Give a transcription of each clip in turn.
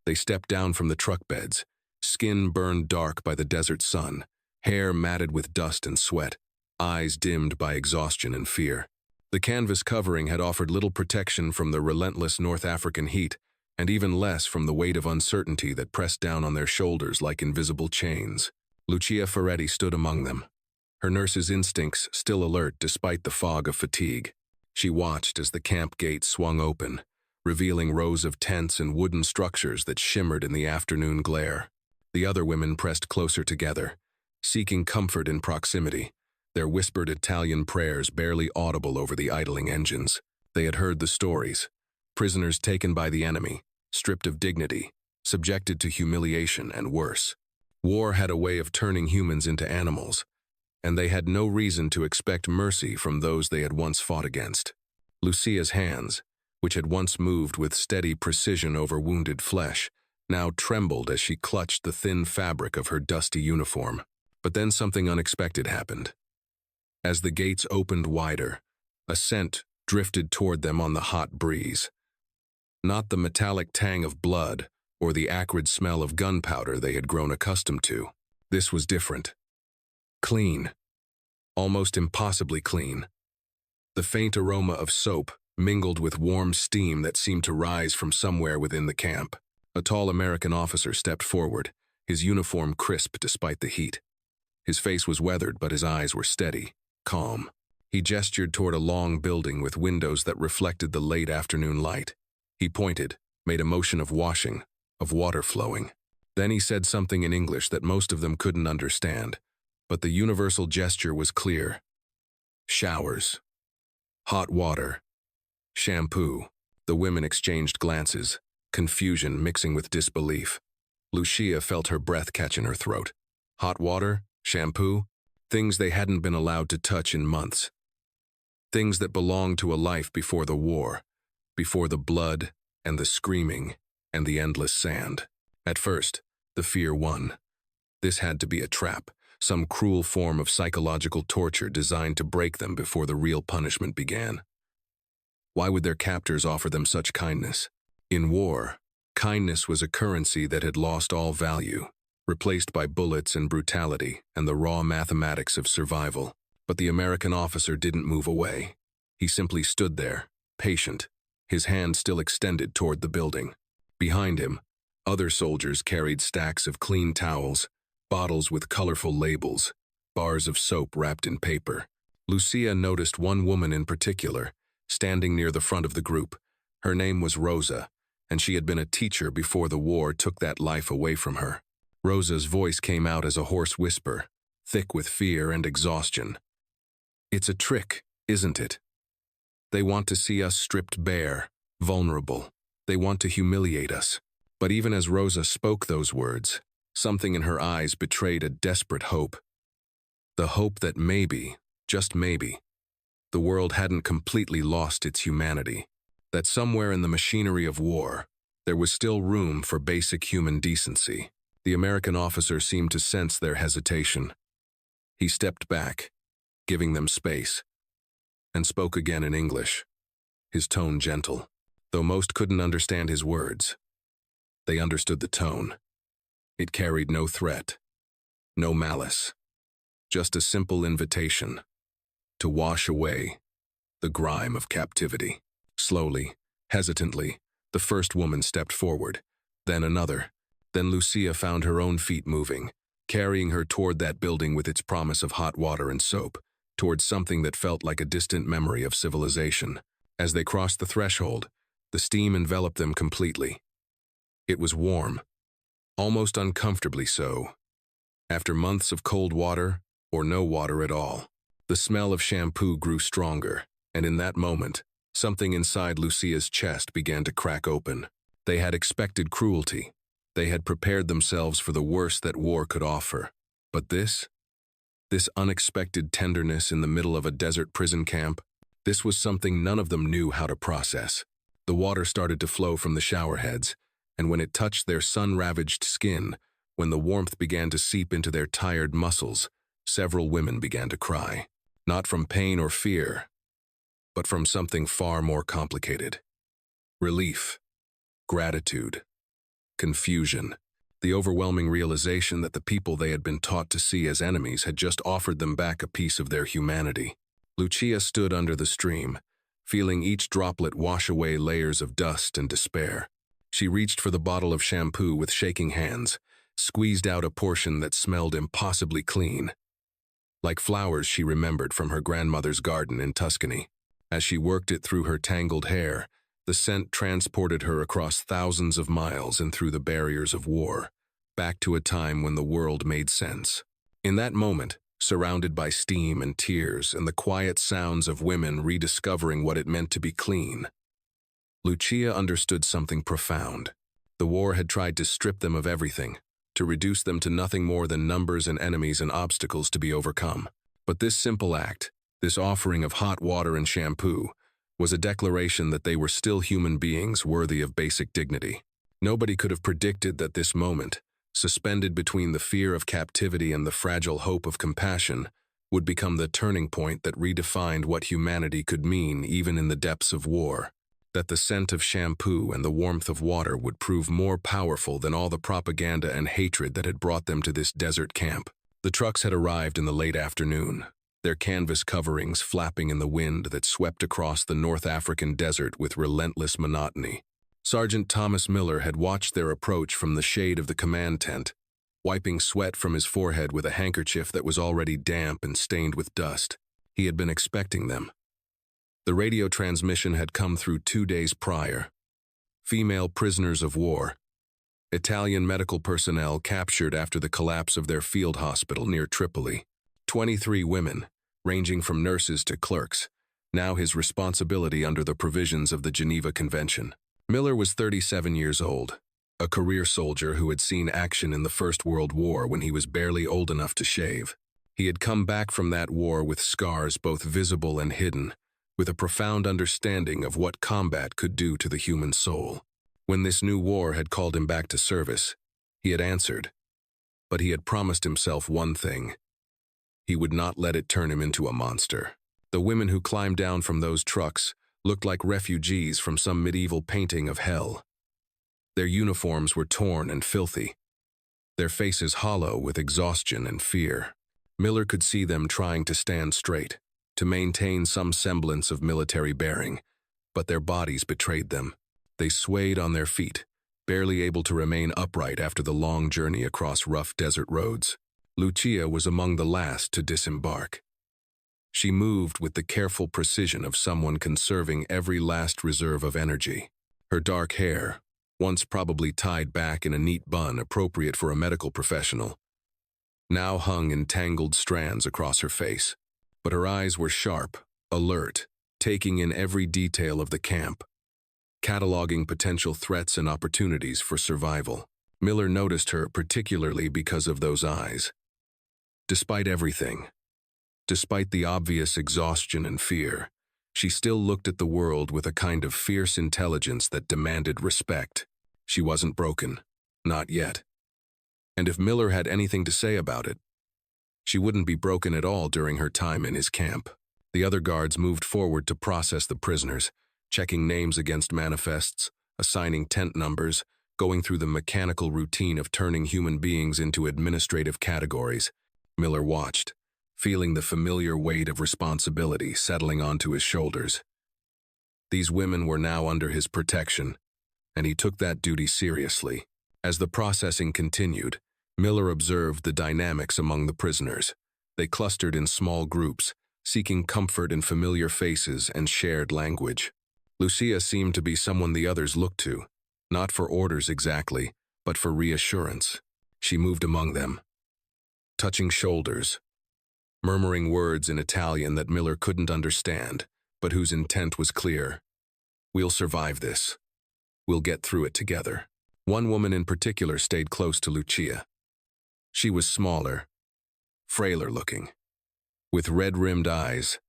They stepped down from the truck beds, skin burned dark by the desert sun, hair matted with dust and sweat, eyes dimmed by exhaustion and fear. The canvas covering had offered little protection from the relentless North African heat, and even less from the weight of uncertainty that pressed down on their shoulders like invisible chains. Lucia Ferretti stood among them, her nurse's instincts still alert despite the fog of fatigue. She watched as the camp gate swung open, revealing rows of tents and wooden structures that shimmered in the afternoon glare. The other women pressed closer together, seeking comfort in proximity, their whispered Italian prayers barely audible over the idling engines. They had heard the stories: prisoners taken by the enemy, stripped of dignity, subjected to humiliation and worse. War had a way of turning humans into animals, and they had no reason to expect mercy from those they had once fought against. Lucia's hands, which had once moved with steady precision over wounded flesh, now trembled as she clutched the thin fabric of her dusty uniform. But then something unexpected happened. As the gates opened wider, a scent drifted toward them on the hot breeze. Not the metallic tang of blood or the acrid smell of gunpowder they had grown accustomed to. This was different. Clean. Almost impossibly clean. The faint aroma of soap mingled with warm steam that seemed to rise from somewhere within the camp. A tall American officer stepped forward, his uniform crisp despite the heat. His face was weathered, but his eyes were steady, calm. He gestured toward a long building with windows that reflected the late afternoon light. He pointed, made a motion of washing, of water flowing. Then he said something in English that most of them couldn't understand, but the universal gesture was clear. Showers. Hot water. Shampoo. The women exchanged glances, confusion mixing with disbelief. Lucia felt her breath catch in her throat. Hot water? Shampoo? Things they hadn't been allowed to touch in months. Things that belonged to a life before the war, before the blood and the screaming and the endless sand. At first, the fear won. This had to be a trap, some cruel form of psychological torture designed to break them before the real punishment began. Why would their captors offer them such kindness? In war, kindness was a currency that had lost all value, replaced by bullets and brutality and the raw mathematics of survival. But the American officer didn't move away. He simply stood there, patient, his hand still extended toward the building. Behind him, other soldiers carried stacks of clean towels, bottles with colorful labels, bars of soap wrapped in paper. Lucia noticed one woman in particular, standing near the front of the group. Her name was Rosa, and she had been a teacher before the war took that life away from her. Rosa's voice came out as a hoarse whisper, thick with fear and exhaustion. It's a trick, isn't it? They want to see us stripped bare, vulnerable. They want to humiliate us. But even as Rosa spoke those words, something in her eyes betrayed a desperate hope. The hope that maybe, just maybe, the world hadn't completely lost its humanity. That somewhere in the machinery of war, there was still room for basic human decency. The American officer seemed to sense their hesitation. He stepped back, giving them space, and spoke again in English, his tone gentle, though most couldn't understand his words. They understood the tone. It carried no threat, no malice, just a simple invitation to wash away the grime of captivity. Slowly, hesitantly, the first woman stepped forward, then another. Then Lucia found her own feet moving, carrying her toward that building with its promise of hot water and soap, towards something that felt like a distant memory of civilization. As they crossed the threshold, the steam enveloped them completely. It was warm, almost uncomfortably so. After months of cold water, or no water at all, the smell of shampoo grew stronger, and in that moment, something inside Lucia's chest began to crack open. They had expected cruelty. They had prepared themselves for the worst that war could offer. But this unexpected tenderness in the middle of a desert prison camp, this was something none of them knew how to process. The water started to flow from the shower heads, and when it touched their sun-ravaged skin, when the warmth began to seep into their tired muscles, several women began to cry. Not from pain or fear, but from something far more complicated. Relief, gratitude, confusion. The overwhelming realization that the people they had been taught to see as enemies had just offered them back a piece of their humanity. Lucia stood under the stream, feeling each droplet wash away layers of dust and despair. She reached for the bottle of shampoo with shaking hands, squeezed out a portion that smelled impossibly clean. Like flowers she remembered from her grandmother's garden in Tuscany. As she worked it through her tangled hair, the scent transported her across thousands of miles and through the barriers of war, back to a time when the world made sense. In that moment, surrounded by steam and tears and the quiet sounds of women rediscovering what it meant to be clean, Lucia understood something profound. The war had tried to strip them of everything, to reduce them to nothing more than numbers and enemies and obstacles to be overcome. But this simple act, this offering of hot water and shampoo, was a declaration that they were still human beings worthy of basic dignity. Nobody could have predicted that this moment, suspended between the fear of captivity and the fragile hope of compassion, would become the turning point that redefined what humanity could mean even in the depths of war. That the scent of shampoo and the warmth of water would prove more powerful than all the propaganda and hatred that had brought them to this desert camp. The trucks had arrived in the late afternoon, their canvas coverings flapping in the wind that swept across the North African desert with relentless monotony. Sergeant Thomas Miller had watched their approach from the shade of the command tent, wiping sweat from his forehead with a handkerchief that was already damp and stained with dust. He had been expecting them. The radio transmission had come through 2 days prior. Female prisoners of war, Italian medical personnel captured after the collapse of their field hospital near Tripoli. 23 women, ranging from nurses to clerks, now his responsibility under the provisions of the Geneva Convention. Miller was 37 years old, a career soldier who had seen action in the First World War when he was barely old enough to shave. He had come back from that war with scars both visible and hidden, with a profound understanding of what combat could do to the human soul. When this new war had called him back to service, he had answered, but he had promised himself one thing. He would not let it turn him into a monster. The women who climbed down from those trucks looked like refugees from some medieval painting of hell. Their uniforms were torn and filthy, their faces hollow with exhaustion and fear. Miller could see them trying to stand straight, to maintain some semblance of military bearing, but their bodies betrayed them. They swayed on their feet, barely able to remain upright after the long journey across rough desert roads. Lucia was among the last to disembark. She moved with the careful precision of someone conserving every last reserve of energy. Her dark hair, once probably tied back in a neat bun appropriate for a medical professional, now hung in tangled strands across her face. But her eyes were sharp, alert, taking in every detail of the camp, cataloging potential threats and opportunities for survival. Miller noticed her particularly because of those eyes. Despite everything, despite the obvious exhaustion and fear, she still looked at the world with a kind of fierce intelligence that demanded respect. She wasn't broken, not yet. And if Miller had anything to say about it, she wouldn't be broken at all during her time in his camp. The other guards moved forward to process the prisoners, checking names against manifests, assigning tent numbers, going through the mechanical routine of turning human beings into administrative categories. Miller watched, feeling the familiar weight of responsibility settling onto his shoulders. These women were now under his protection, and he took that duty seriously. As the processing continued, Miller observed the dynamics among the prisoners. They clustered in small groups, seeking comfort in familiar faces and shared language. Lucia seemed to be someone the others looked to, not for orders exactly, but for reassurance. She moved among them, touching shoulders, murmuring words in Italian that Miller couldn't understand, but whose intent was clear. "We'll survive this. We'll get through it together." One woman in particular stayed close to Lucia. She was smaller, frailer looking, with red-rimmed eyes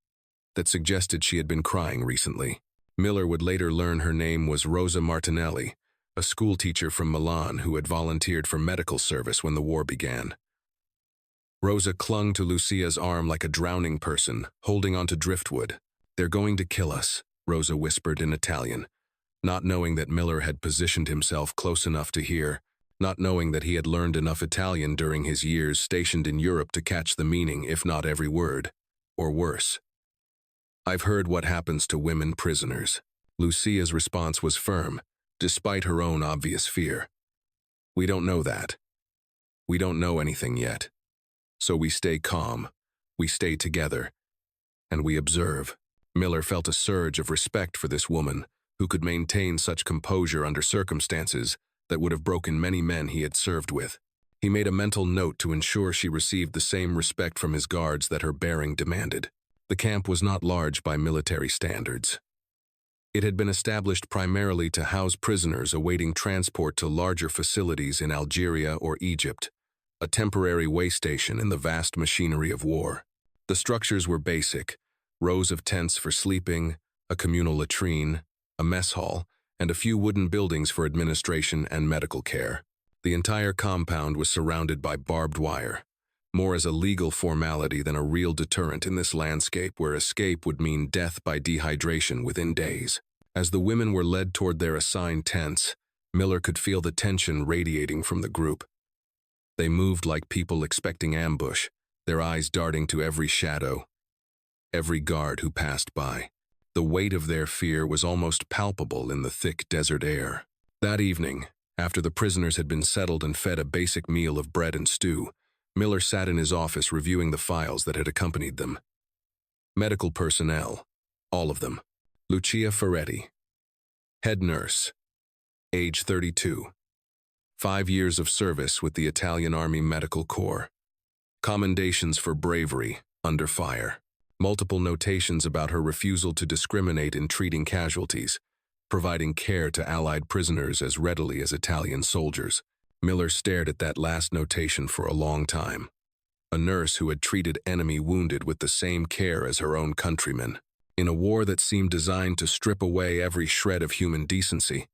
that suggested she had been crying recently. Miller would later learn her name was Rosa Martinelli, a schoolteacher from Milan who had volunteered for medical service when the war began. Rosa clung to Lucia's arm like a drowning person, holding onto driftwood. "They're going to kill us," Rosa whispered in Italian, not knowing that Miller had positioned himself close enough to hear. not knowing that he had learned enough Italian during his years stationed in Europe to catch the meaning, if not every word, or worse. "I've heard what happens to women prisoners." Lucia's response was firm, despite her own obvious fear. "We don't know that. We don't know anything yet. So we stay calm, we stay together, and we observe." Miller felt a surge of respect for this woman, who could maintain such composure under circumstances that would have broken many men he had served with. He made a mental note to ensure she received the same respect from his guards that her bearing demanded. The camp was not large by military standards. It had been established primarily to house prisoners awaiting transport to larger facilities in Algeria or Egypt, a temporary way station in the vast machinery of war. The structures were basic: rows of tents for sleeping, a communal latrine, a mess hall, and a few wooden buildings for administration and medical care. The entire compound was surrounded by barbed wire, more as a legal formality than a real deterrent in this landscape where escape would mean death by dehydration within days. As the women were led toward their assigned tents, Miller could feel the tension radiating from the group. They moved like people expecting ambush, their eyes darting to every shadow, every guard who passed by. The weight of their fear was almost palpable in the thick desert air. That evening, after the prisoners had been settled and fed a basic meal of bread and stew, Miller sat in his office reviewing the files that had accompanied them. Medical personnel, all of them. Lucia Ferretti, head nurse, age 32, 5 years of service with the Italian Army Medical Corps. Commendations for bravery under fire. Multiple notations about her refusal to discriminate in treating casualties, providing care to Allied prisoners as readily as Italian soldiers. Miller stared at that last notation for a long time. A nurse who had treated enemy wounded with the same care as her own countrymen, in a war that seemed designed to strip away every shred of human decency.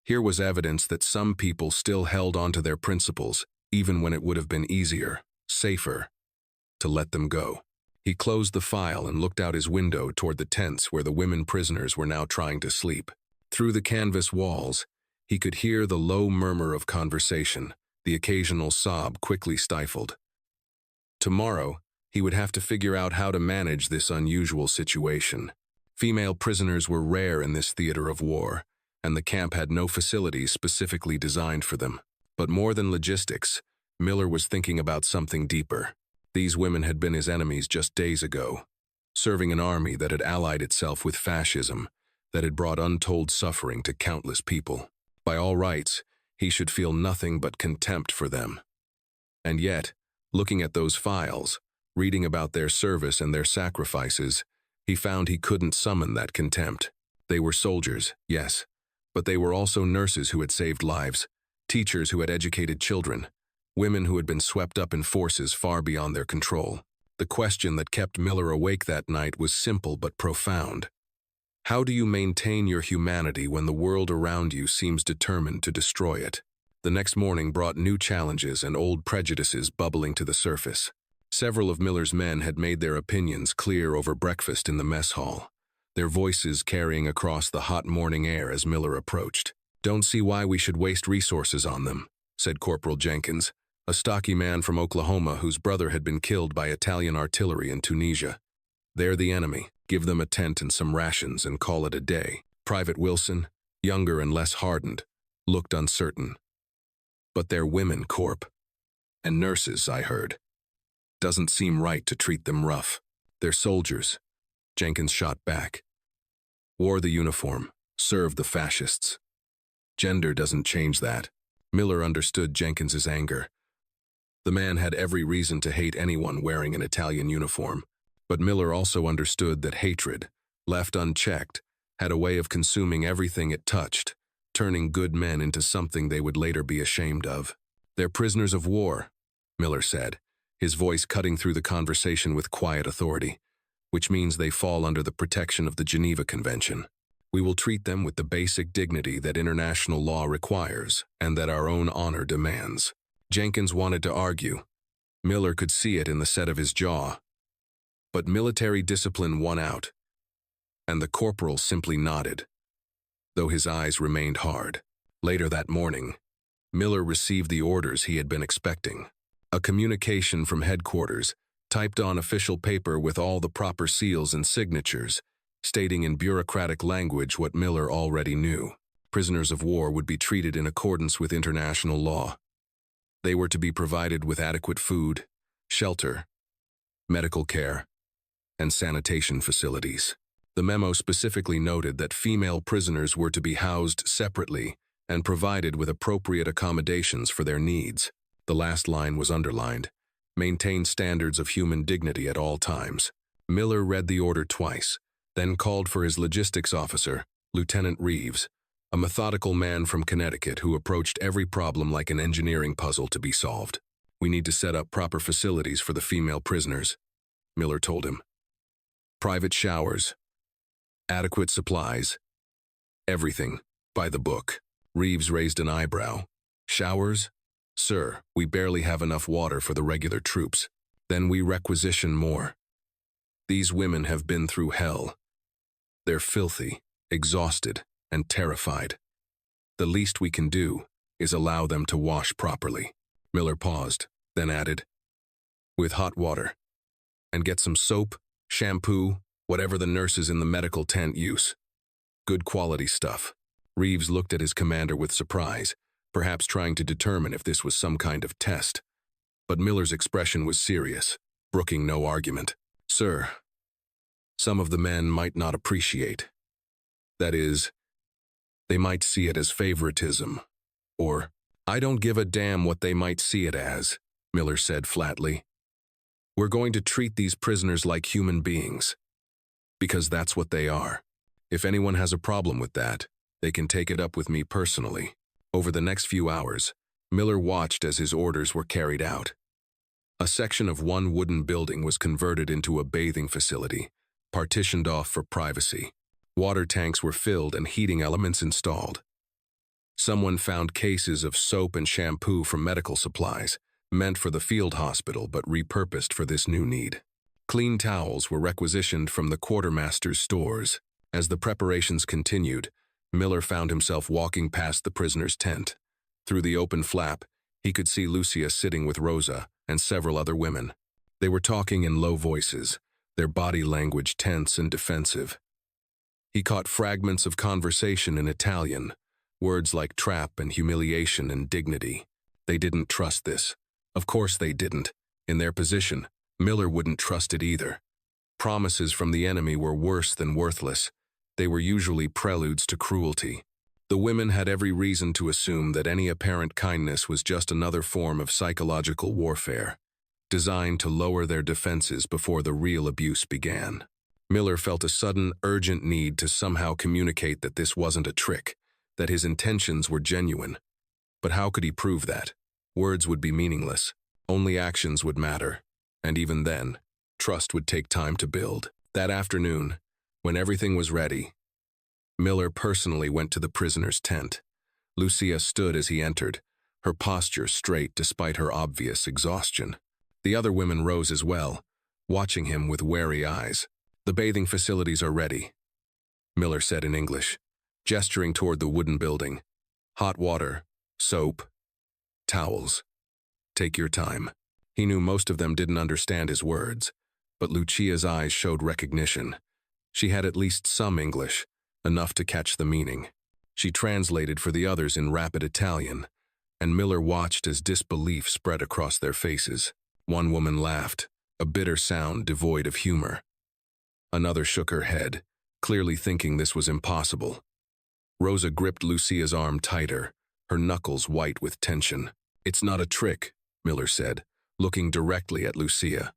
Here was evidence that some people still held onto their principles, even when it would have been easier, safer, to let them go. He closed the file and looked out his window toward the tents where the women prisoners were now trying to sleep. Through the canvas walls, he could hear the low murmur of conversation, the occasional sob quickly stifled. Tomorrow, he would have to figure out how to manage this unusual situation. Female prisoners were rare in this theater of war, and the camp had no facilities specifically designed for them. But more than logistics, Miller was thinking about something deeper. These women had been his enemies just days ago, serving an army that had allied itself with fascism, that had brought untold suffering to countless people. By all rights, he should feel nothing but contempt for them. And yet, looking at those files, reading about their service and their sacrifices, he found he couldn't summon that contempt. They were soldiers, yes, but they were also nurses who had saved lives, teachers who had educated children, women who had been swept up in forces far beyond their control. The question that kept Miller awake that night was simple but profound. How do you maintain your humanity when the world around you seems determined to destroy it? The next morning brought new challenges and old prejudices bubbling to the surface. Several of Miller's men had made their opinions clear over breakfast in the mess hall, their voices carrying across the hot morning air as Miller approached. "Don't see why we should waste resources on them," said Corporal Jenkins, a stocky man from Oklahoma whose brother had been killed by Italian artillery in Tunisia. "They're the enemy. Give them a tent and some rations and call it a day." Private Wilson, younger and less hardened, looked uncertain. "But they're women, Corp. And nurses, I heard. Doesn't seem right to treat them rough. They're soldiers." Jenkins shot back. "Wore the uniform, served the fascists. Gender doesn't change that." Miller understood Jenkins's anger. The man had every reason to hate anyone wearing an Italian uniform, but Miller also understood that hatred, left unchecked, had a way of consuming everything it touched, turning good men into something they would later be ashamed of. "They're prisoners of war," Miller said, his voice cutting through the conversation with quiet authority, "which means they fall under the protection of the Geneva Convention. We will treat them with the basic dignity that international law requires and that our own honor demands." Jenkins wanted to argue. Miller could see it in the set of his jaw. But military discipline won out, and the corporal simply nodded, though his eyes remained hard. Later that morning, Miller received the orders he had been expecting. A communication from headquarters, typed on official paper with all the proper seals and signatures, stating in bureaucratic language what Miller already knew. Prisoners of war would be treated in accordance with international law. They were to be provided with adequate food, shelter, medical care, and sanitation facilities. The memo specifically noted that female prisoners were to be housed separately and provided with appropriate accommodations for their needs. The last line was underlined: maintain standards of human dignity at all times. Miller read the order twice, then called for his logistics officer, Lieutenant Reeves, a methodical man from Connecticut who approached every problem like an engineering puzzle to be solved. We need to set up proper facilities for the female prisoners, Miller told him. Private showers, adequate supplies, everything by the book. Reeves raised an eyebrow. Showers? Sir, we barely have enough water for the regular troops. Then we requisition more. These women have been through hell. They're filthy, exhausted, and terrified. The least we can do is allow them to wash properly. Miller paused, then added, with hot water. And get some soap, shampoo, whatever the nurses in the medical tent use. Good quality stuff. Reeves looked at his commander with surprise, perhaps trying to determine if this was some kind of test. But Miller's expression was serious, brooking no argument. Sir, some of the men might not appreciate. That is, they might see it as favoritism, or, I don't give a damn what they might see it as, Miller said flatly. We're going to treat these prisoners like human beings, because that's what they are. If anyone has a problem with that, they can take it up with me personally. Over the next few hours, Miller watched as his orders were carried out. A section of one wooden building was converted into a bathing facility, partitioned off for privacy. Water tanks were filled and heating elements installed. Someone found cases of soap and shampoo from medical supplies, meant for the field hospital but repurposed for this new need. Clean towels were requisitioned from the quartermaster's stores. As the preparations continued, Miller found himself walking past the prisoner's tent. Through the open flap, he could see Lucia sitting with Rosa and several other women. They were talking in low voices, their body language tense and defensive. He caught fragments of conversation in Italian, words like trap and humiliation and dignity. They didn't trust this. Of course they didn't. In their position, Miller wouldn't trust it either. Promises from the enemy were worse than worthless. They were usually preludes to cruelty. The women had every reason to assume that any apparent kindness was just another form of psychological warfare, designed to lower their defenses before the real abuse began. Miller felt a sudden, urgent need to somehow communicate that this wasn't a trick, that his intentions were genuine. But how could he prove that? Words would be meaningless. Only actions would matter. And even then, trust would take time to build. That afternoon, when everything was ready, Miller personally went to the prisoner's tent. Lucia stood as he entered, her posture straight despite her obvious exhaustion. The other women rose as well, watching him with wary eyes. The bathing facilities are ready, Miller said in English, gesturing toward the wooden building. Hot water, soap, towels. Take your time. He knew most of them didn't understand his words, but Lucia's eyes showed recognition. She had at least some English, enough to catch the meaning. She translated for the others in rapid Italian, and Miller watched as disbelief spread across their faces. One woman laughed, a bitter sound devoid of humor. Another shook her head, clearly thinking this was impossible. Rosa gripped Lucia's arm tighter, her knuckles white with tension. It's not a trick, Miller said, looking directly at Lucia.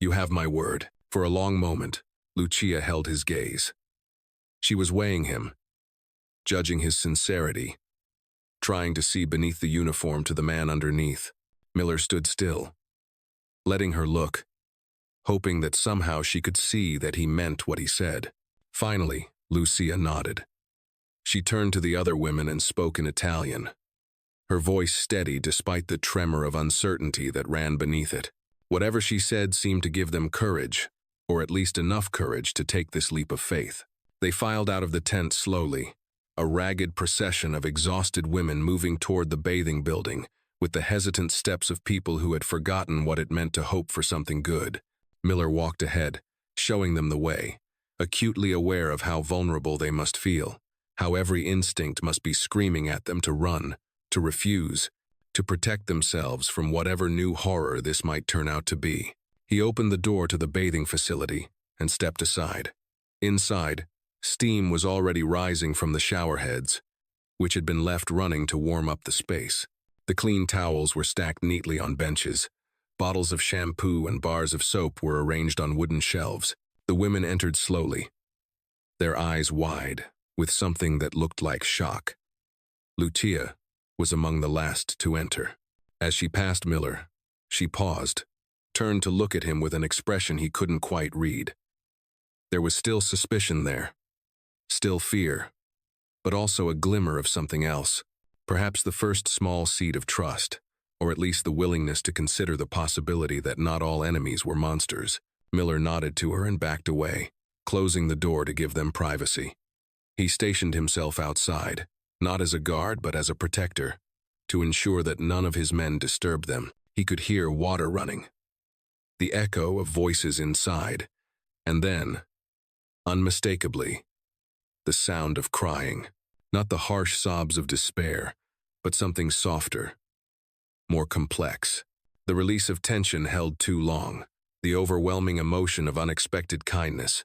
You have my word. For a long moment, Lucia held his gaze. She was weighing him, judging his sincerity, trying to see beneath the uniform to the man underneath. Miller stood still, letting her look, hoping that somehow she could see that he meant what he said. Finally, Lucia nodded. She turned to the other women and spoke in Italian, her voice steady despite the tremor of uncertainty that ran beneath it. Whatever she said seemed to give them courage, or at least enough courage to take this leap of faith. They filed out of the tent slowly, a ragged procession of exhausted women moving toward the bathing building, with the hesitant steps of people who had forgotten what it meant to hope for something good. Miller walked ahead, showing them the way, acutely aware of how vulnerable they must feel, how every instinct must be screaming at them to run, to refuse, to protect themselves from whatever new horror this might turn out to be. He opened the door to the bathing facility and stepped aside. Inside, steam was already rising from the shower heads, which had been left running to warm up the space. The clean towels were stacked neatly on benches. Bottles of shampoo and bars of soap were arranged on wooden shelves. The women entered slowly, their eyes wide, with something that looked like shock. Lucia was among the last to enter. As she passed Miller, she paused, turned to look at him with an expression he couldn't quite read. There was still suspicion there, still fear, but also a glimmer of something else, perhaps the first small seed of trust, or at least the willingness to consider the possibility that not all enemies were monsters. Miller nodded to her and backed away, closing the door to give them privacy. He stationed himself outside, not as a guard but as a protector, to ensure that none of his men disturbed them. He could hear water running, the echo of voices inside, and then, unmistakably, the sound of crying. Not the harsh sobs of despair, but something softer, more complex. The release of tension held too long, the overwhelming emotion of unexpected kindness,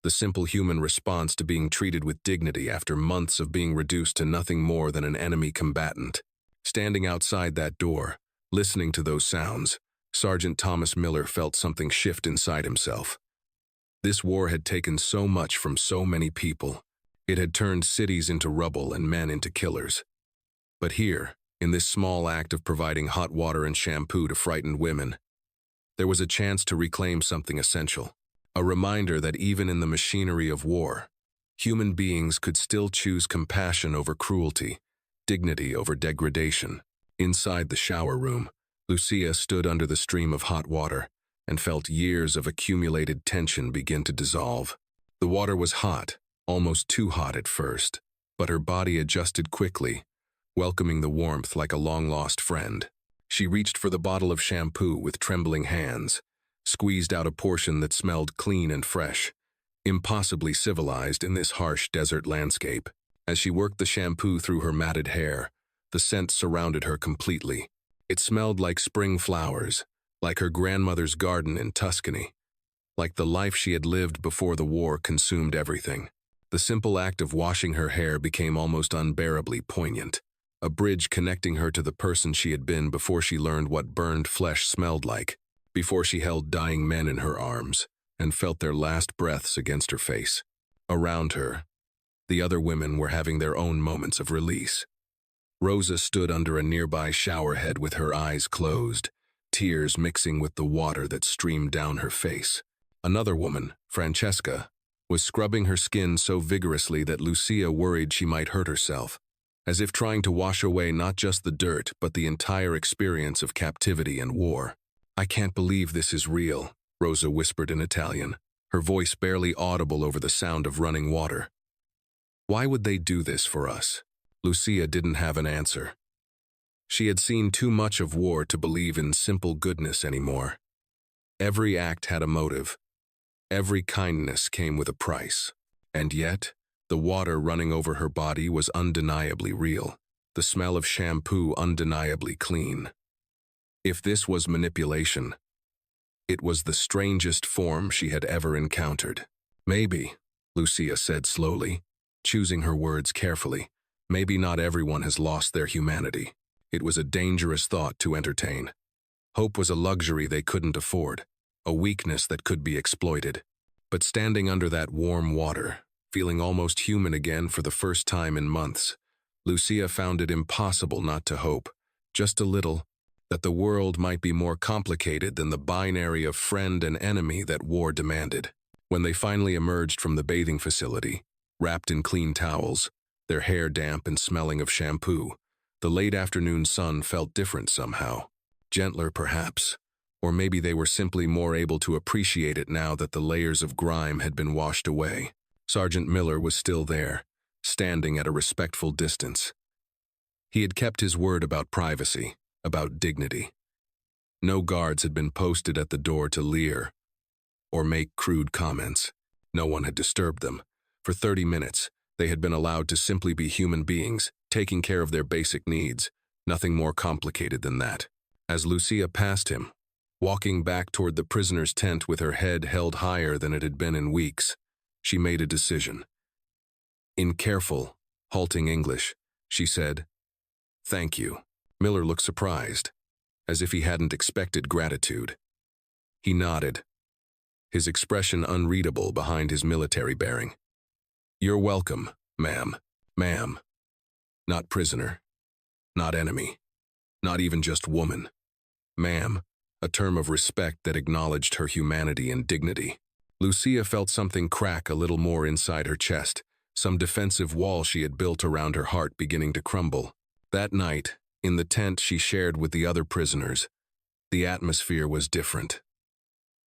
the simple human response to being treated with dignity after months of being reduced to nothing more than an enemy combatant. Standing outside that door, listening to those sounds, Sergeant Thomas Miller felt something shift inside himself. This war had taken so much from so many people. It had turned cities into rubble and men into killers. But here, in this small act of providing hot water and shampoo to frightened women, there was a chance to reclaim something essential, a reminder that even in the machinery of war, human beings could still choose compassion over cruelty, dignity over degradation. Inside the shower room, Lucia stood under the stream of hot water and felt years of accumulated tension begin to dissolve. The water was hot, almost too hot at first, but her body adjusted quickly, welcoming the warmth like a long-lost friend. She reached for the bottle of shampoo with trembling hands, squeezed out a portion that smelled clean and fresh, impossibly civilized in this harsh desert landscape. As she worked the shampoo through her matted hair, the scent surrounded her completely. It smelled like spring flowers, like her grandmother's garden in Tuscany, like the life she had lived before the war consumed everything. The simple act of washing her hair became almost unbearably poignant, a bridge connecting her to the person she had been before she learned what burned flesh smelled like, before she held dying men in her arms and felt their last breaths against her face. Around her, the other women were having their own moments of release. Rosa stood under a nearby showerhead with her eyes closed, tears mixing with the water that streamed down her face. Another woman, Francesca, was scrubbing her skin so vigorously that Lucia worried she might hurt herself, as if trying to wash away not just the dirt but the entire experience of captivity and war. "I can't believe this is real," Rosa whispered in Italian, her voice barely audible over the sound of running water. "Why would they do this for us?" Lucia didn't have an answer. She had seen too much of war to believe in simple goodness anymore. Every act had a motive. Every kindness came with a price. And yet, the water running over her body was undeniably real, the smell of shampoo undeniably clean. If this was manipulation, it was the strangest form she had ever encountered. "Maybe," Lucia said slowly, choosing her words carefully, "maybe not everyone has lost their humanity." It was a dangerous thought to entertain. Hope was a luxury they couldn't afford, a weakness that could be exploited. But standing under that warm water, feeling almost human again for the first time in months, Lucia found it impossible not to hope, just a little, that the world might be more complicated than the binary of friend and enemy that war demanded. When they finally emerged from the bathing facility, wrapped in clean towels, their hair damp and smelling of shampoo, the late afternoon sun felt different somehow. Gentler, perhaps, or maybe they were simply more able to appreciate it now that the layers of grime had been washed away. Sergeant Miller was still there, standing at a respectful distance. He had kept his word about privacy, about dignity. No guards had been posted at the door to leer or make crude comments. No one had disturbed them. For 30 minutes, they had been allowed to simply be human beings, taking care of their basic needs, nothing more complicated than that. As Lucia passed him, walking back toward the prisoner's tent with her head held higher than it had been in weeks, she made a decision. In careful, halting English, she said, "Thank you." Miller looked surprised, as if he hadn't expected gratitude. He nodded, his expression unreadable behind his military bearing. "You're welcome, ma'am. Ma'am. Not prisoner. Not enemy. Not even just woman. Ma'am, a term of respect that acknowledged her humanity and dignity." Lucia felt something crack a little more inside her chest, some defensive wall she had built around her heart beginning to crumble. That night, in the tent she shared with the other prisoners, the atmosphere was different.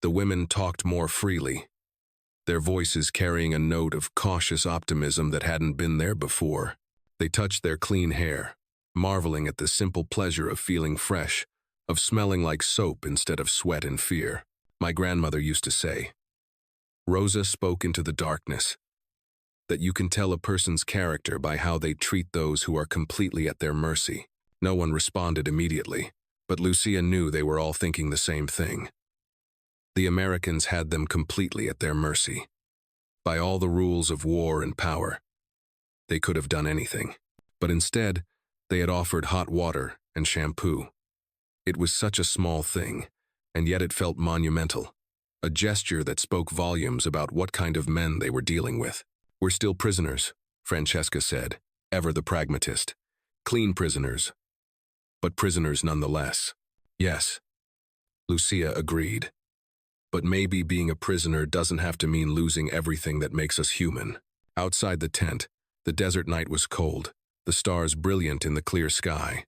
The women talked more freely, their voices carrying a note of cautious optimism that hadn't been there before. They touched their clean hair, marveling at the simple pleasure of feeling fresh, of smelling like soap instead of sweat and fear. My grandmother used to say, Rosa spoke into the darkness, that you can tell a person's character by how they treat those who are completely at their mercy. No one responded immediately, but Lucia knew they were all thinking the same thing. The Americans had them completely at their mercy. By all the rules of war and power, they could have done anything. But instead, they had offered hot water and shampoo. It was such a small thing, and yet it felt monumental. A gesture that spoke volumes about what kind of men they were dealing with. "We're still prisoners," Francesca said, ever the pragmatist. "Clean prisoners, but prisoners nonetheless." "Yes," Lucia agreed. "But maybe being a prisoner doesn't have to mean losing everything that makes us human." Outside the tent, the desert night was cold, the stars brilliant in the clear sky.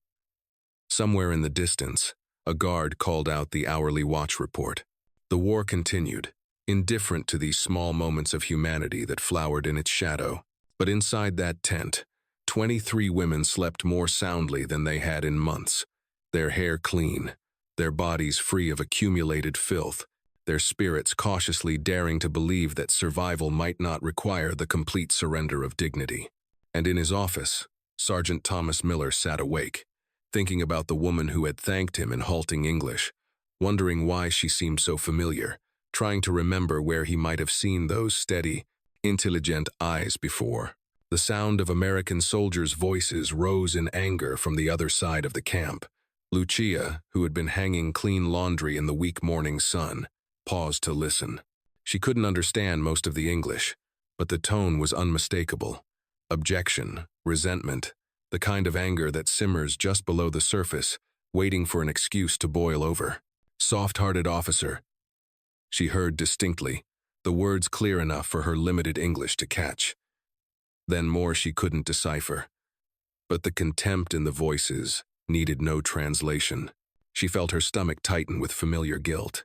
Somewhere in the distance, a guard called out the hourly watch report. The war continued, indifferent to these small moments of humanity that flowered in its shadow. But inside that tent, 23 women slept more soundly than they had in months, their hair clean, their bodies free of accumulated filth, their spirits cautiously daring to believe that survival might not require the complete surrender of dignity. And in his office, Sergeant Thomas Miller sat awake, thinking about the woman who had thanked him in halting English, wondering why she seemed so familiar, trying to remember where he might have seen those steady, intelligent eyes before. The sound of American soldiers' voices rose in anger from the other side of the camp. Lucia, who had been hanging clean laundry in the weak morning sun, paused to listen. She couldn't understand most of the English, but the tone was unmistakable. Objection, resentment, the kind of anger that simmers just below the surface, waiting for an excuse to boil over. "Soft-hearted officer," she heard distinctly, the words clear enough for her limited English to catch. Then more she couldn't decipher. But the contempt in the voices needed no translation. She felt her stomach tighten with familiar guilt.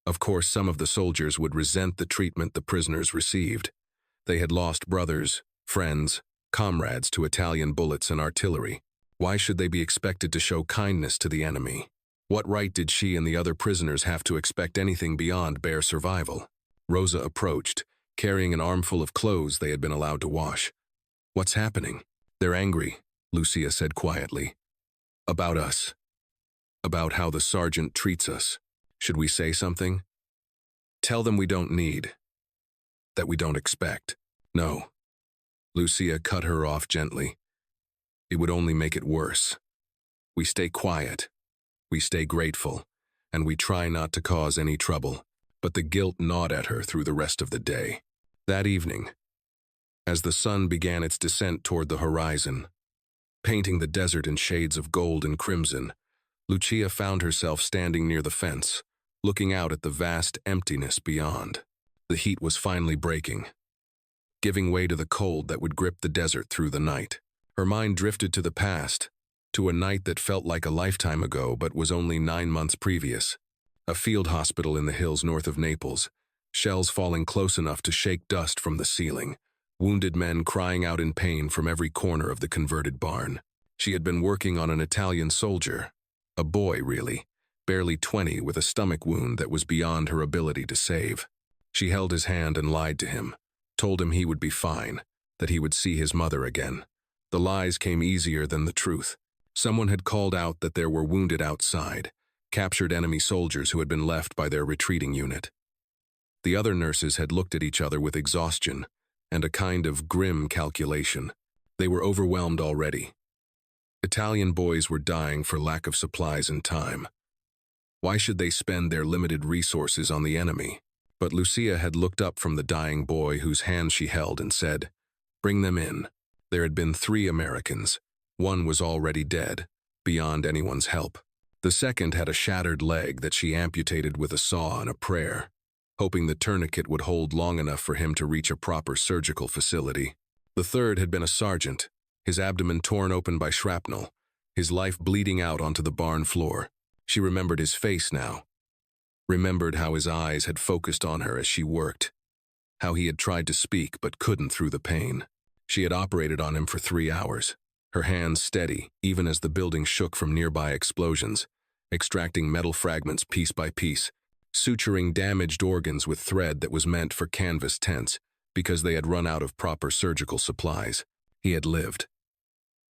Of course, some of the soldiers would resent the treatment the prisoners received. They had lost brothers, friends, comrades to Italian bullets and artillery. Why should they be expected to show kindness to the enemy? What right did she and the other prisoners have to expect anything beyond bare survival? Rosa approached, carrying an armful of clothes they had been allowed to wash. "What's happening?" "They're angry," Lucia said quietly. "About us. About how the sergeant treats us. Should we say something? Tell them we don't need. That we don't expect." "No." Lucia cut her off gently. "It would only make it worse. We stay quiet. We stay grateful, and we try not to cause any trouble." But the guilt gnawed at her through the rest of the day. That evening, as the sun began its descent toward the horizon, painting the desert in shades of gold and crimson, Lucia found herself standing near the fence, looking out at the vast emptiness beyond. The heat was finally breaking, giving way to the cold that would grip the desert through the night. Her mind drifted to the past, to a night that felt like a lifetime ago but was only 9 months previous. A field hospital in the hills north of Naples, shells falling close enough to shake dust from the ceiling, wounded men crying out in pain from every corner of the converted barn. She had been working on an Italian soldier, a boy really, barely 20 with a stomach wound that was beyond her ability to save. She held his hand and lied to him, told him he would be fine, that he would see his mother again. The lies came easier than the truth. Someone had called out that there were wounded outside, captured enemy soldiers who had been left by their retreating unit. The other nurses had looked at each other with exhaustion and a kind of grim calculation. They were overwhelmed already. Italian boys were dying for lack of supplies and time. Why should they spend their limited resources on the enemy? But Lucia had looked up from the dying boy whose hand she held and said, "Bring them in." There had been 3 Americans. One was already dead, beyond anyone's help. The second had a shattered leg that she amputated with a saw and a prayer, hoping the tourniquet would hold long enough for him to reach a proper surgical facility. The third had been a sergeant, his abdomen torn open by shrapnel, his life bleeding out onto the barn floor. She remembered his face now, remembered how his eyes had focused on her as she worked, how he had tried to speak but couldn't through the pain. She had operated on him for 3 hours, her hands steady even as the building shook from nearby explosions, extracting metal fragments piece by piece, suturing damaged organs with thread that was meant for canvas tents because they had run out of proper surgical supplies. He had lived.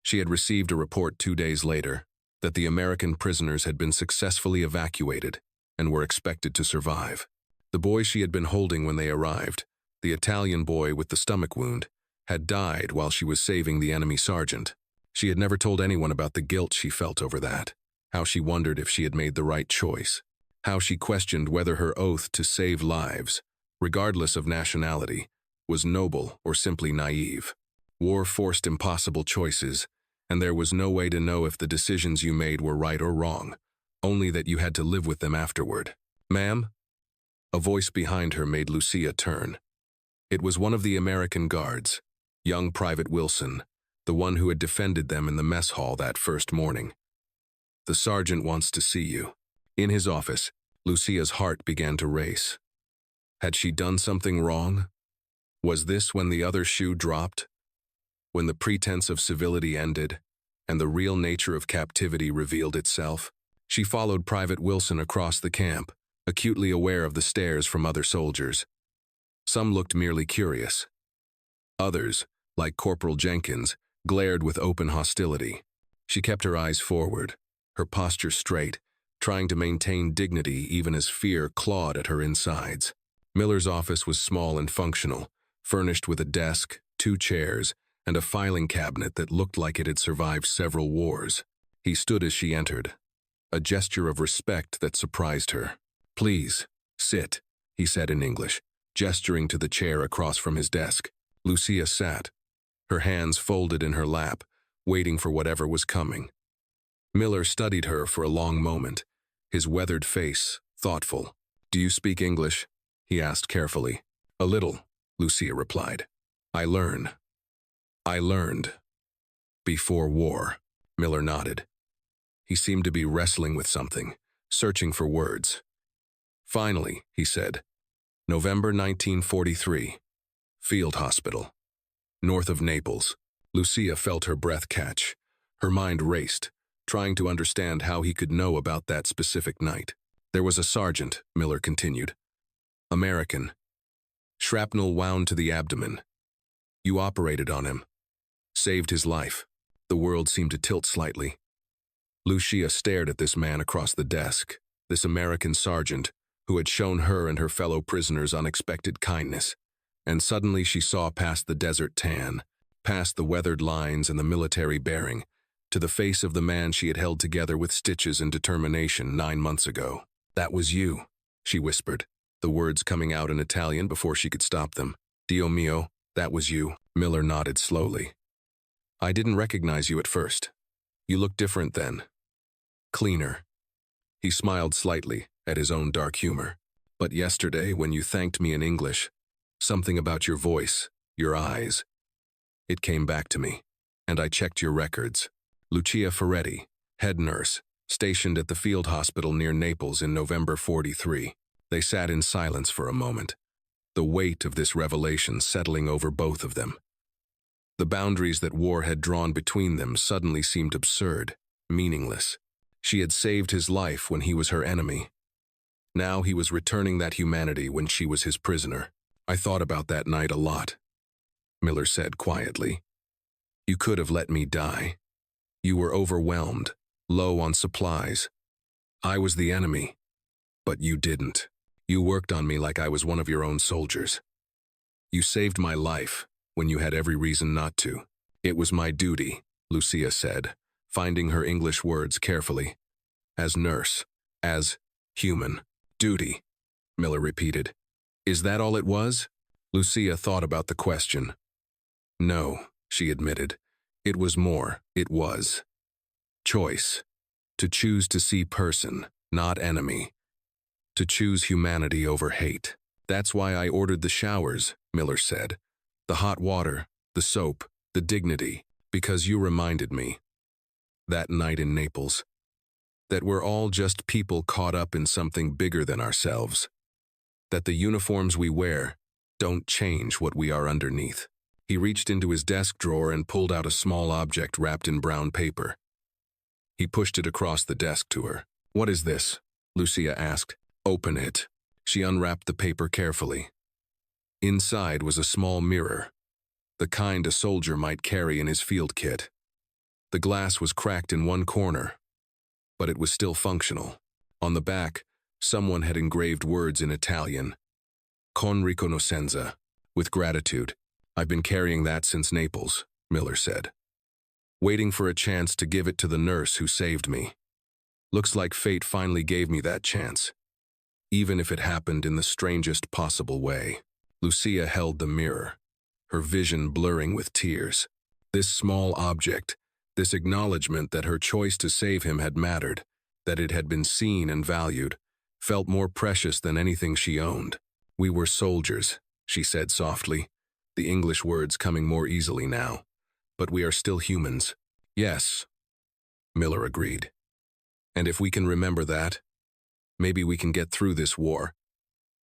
She had received a report 2 days later that the American prisoners had been successfully evacuated and were expected to survive. The boy she had been holding when they arrived, the Italian boy with the stomach wound, had died while she was saving the enemy sergeant. She had never told anyone about the guilt she felt over that, how she wondered if she had made the right choice, how she questioned whether her oath to save lives, regardless of nationality, was noble or simply naive. War forced impossible choices, and there was no way to know if the decisions you made were right or wrong, only that you had to live with them afterward. "Ma'am?" A voice behind her made Lucia turn. It was one of the American guards, young Private Wilson, the one who had defended them in the mess hall that first morning. "The sergeant wants to see you." In his office, Lucia's heart began to race. Had she done something wrong? Was this when the other shoe dropped? When the pretense of civility ended, and the real nature of captivity revealed itself? She followed Private Wilson across the camp, acutely aware of the stares from other soldiers. Some looked merely curious. Others, like Corporal Jenkins, glared with open hostility. She kept her eyes forward, her posture straight, trying to maintain dignity even as fear clawed at her insides. Miller's office was small and functional, furnished with a desk, 2 chairs, and a filing cabinet that looked like it had survived several wars. He stood as she entered, a gesture of respect that surprised her. "Please, sit," he said in English, gesturing to the chair across from his desk. Lucia sat, her hands folded in her lap, waiting for whatever was coming. Miller studied her for a long moment, his weathered face thoughtful. "Do you speak English?" he asked carefully. "A little," Lucia replied. I learned. Before war." Miller nodded. He seemed to be wrestling with something, searching for words. "Finally," he said. "November 1943. Field Hospital. North of Naples." Lucia felt her breath catch. Her mind raced, trying to understand how he could know about that specific night. "There was a sergeant," Miller continued. "American. Shrapnel wound to the abdomen. You operated on him. Saved his life." The world seemed to tilt slightly. Lucia stared at this man across the desk, this American sergeant who had shown her and her fellow prisoners unexpected kindness. And suddenly she saw past the desert tan, past the weathered lines and the military bearing, to the face of the man she had held together with stitches and determination 9 months ago. "That was you," she whispered, the words coming out in Italian before she could stop them. "Dio mio, that was you." Miller nodded slowly. "I didn't recognize you at first. You looked different then. Cleaner." He smiled slightly at his own dark humor. "But yesterday, when you thanked me in English, something about your voice, your eyes, it came back to me, and I checked your records." Lucia Ferretti, head nurse, stationed at the field hospital near Naples in November 43. They sat in silence for a moment, the weight of this revelation settling over both of them. The boundaries that war had drawn between them suddenly seemed absurd, meaningless. She had saved his life when he was her enemy. Now he was returning that humanity when she was his prisoner. I thought about that night a lot, Miller said quietly. You could have let me die. You were overwhelmed, low on supplies. I was the enemy, but you didn't. You worked on me like I was one of your own soldiers. You saved my life when you had every reason not to. It was my duty, Lucia said, finding her English words carefully. As nurse, as human. Duty, Miller repeated. Is that all it was? Lucia thought about the question. No, she admitted. It was more. It was choice. To choose to see person, not enemy. To choose humanity over hate. That's why I ordered the showers, Miller said. The hot water, the soap, the dignity, because you reminded me, that night in Naples, that we're all just people caught up in something bigger than ourselves. That the uniforms we wear don't change what we are underneath. He reached into his desk drawer and pulled out a small object wrapped in brown paper. He pushed it across the desk to her. What is this? Lucia asked. Open it. She unwrapped the paper carefully. Inside was a small mirror, the kind a soldier might carry in his field kit. The glass was cracked in one corner, but it was still functional. On the back, someone had engraved words in Italian. Con riconoscenza, with gratitude. I've been carrying that since Naples, Miller said. Waiting for a chance to give it to the nurse who saved me. Looks like fate finally gave me that chance. Even if it happened in the strangest possible way. Lucia held the mirror, her vision blurring with tears. This small object, this acknowledgement that her choice to save him had mattered, that it had been seen and valued, felt more precious than anything she owned. We were soldiers, she said softly, the English words coming more easily now. But we are still humans. Yes, Miller agreed. And if we can remember that, maybe we can get through this war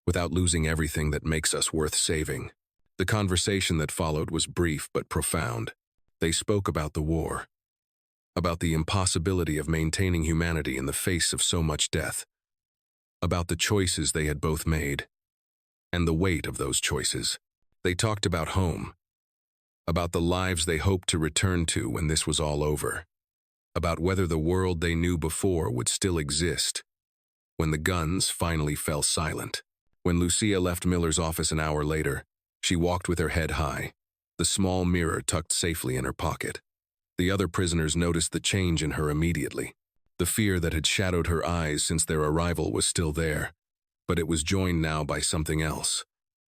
without losing everything that makes us worth saving. The conversation that followed was brief but profound. They spoke about the war, about the impossibility of maintaining humanity in the face of so much death, about the choices they had both made, and the weight of those choices. They talked about home, about the lives they hoped to return to when this was all over, about whether the world they knew before would still exist when the guns finally fell silent. When Lucia left Miller's office an hour later, she walked with her head high, the small mirror tucked safely in her pocket. The other prisoners noticed the change in her immediately. The fear that had shadowed her eyes since their arrival was still there, but it was joined now by something else.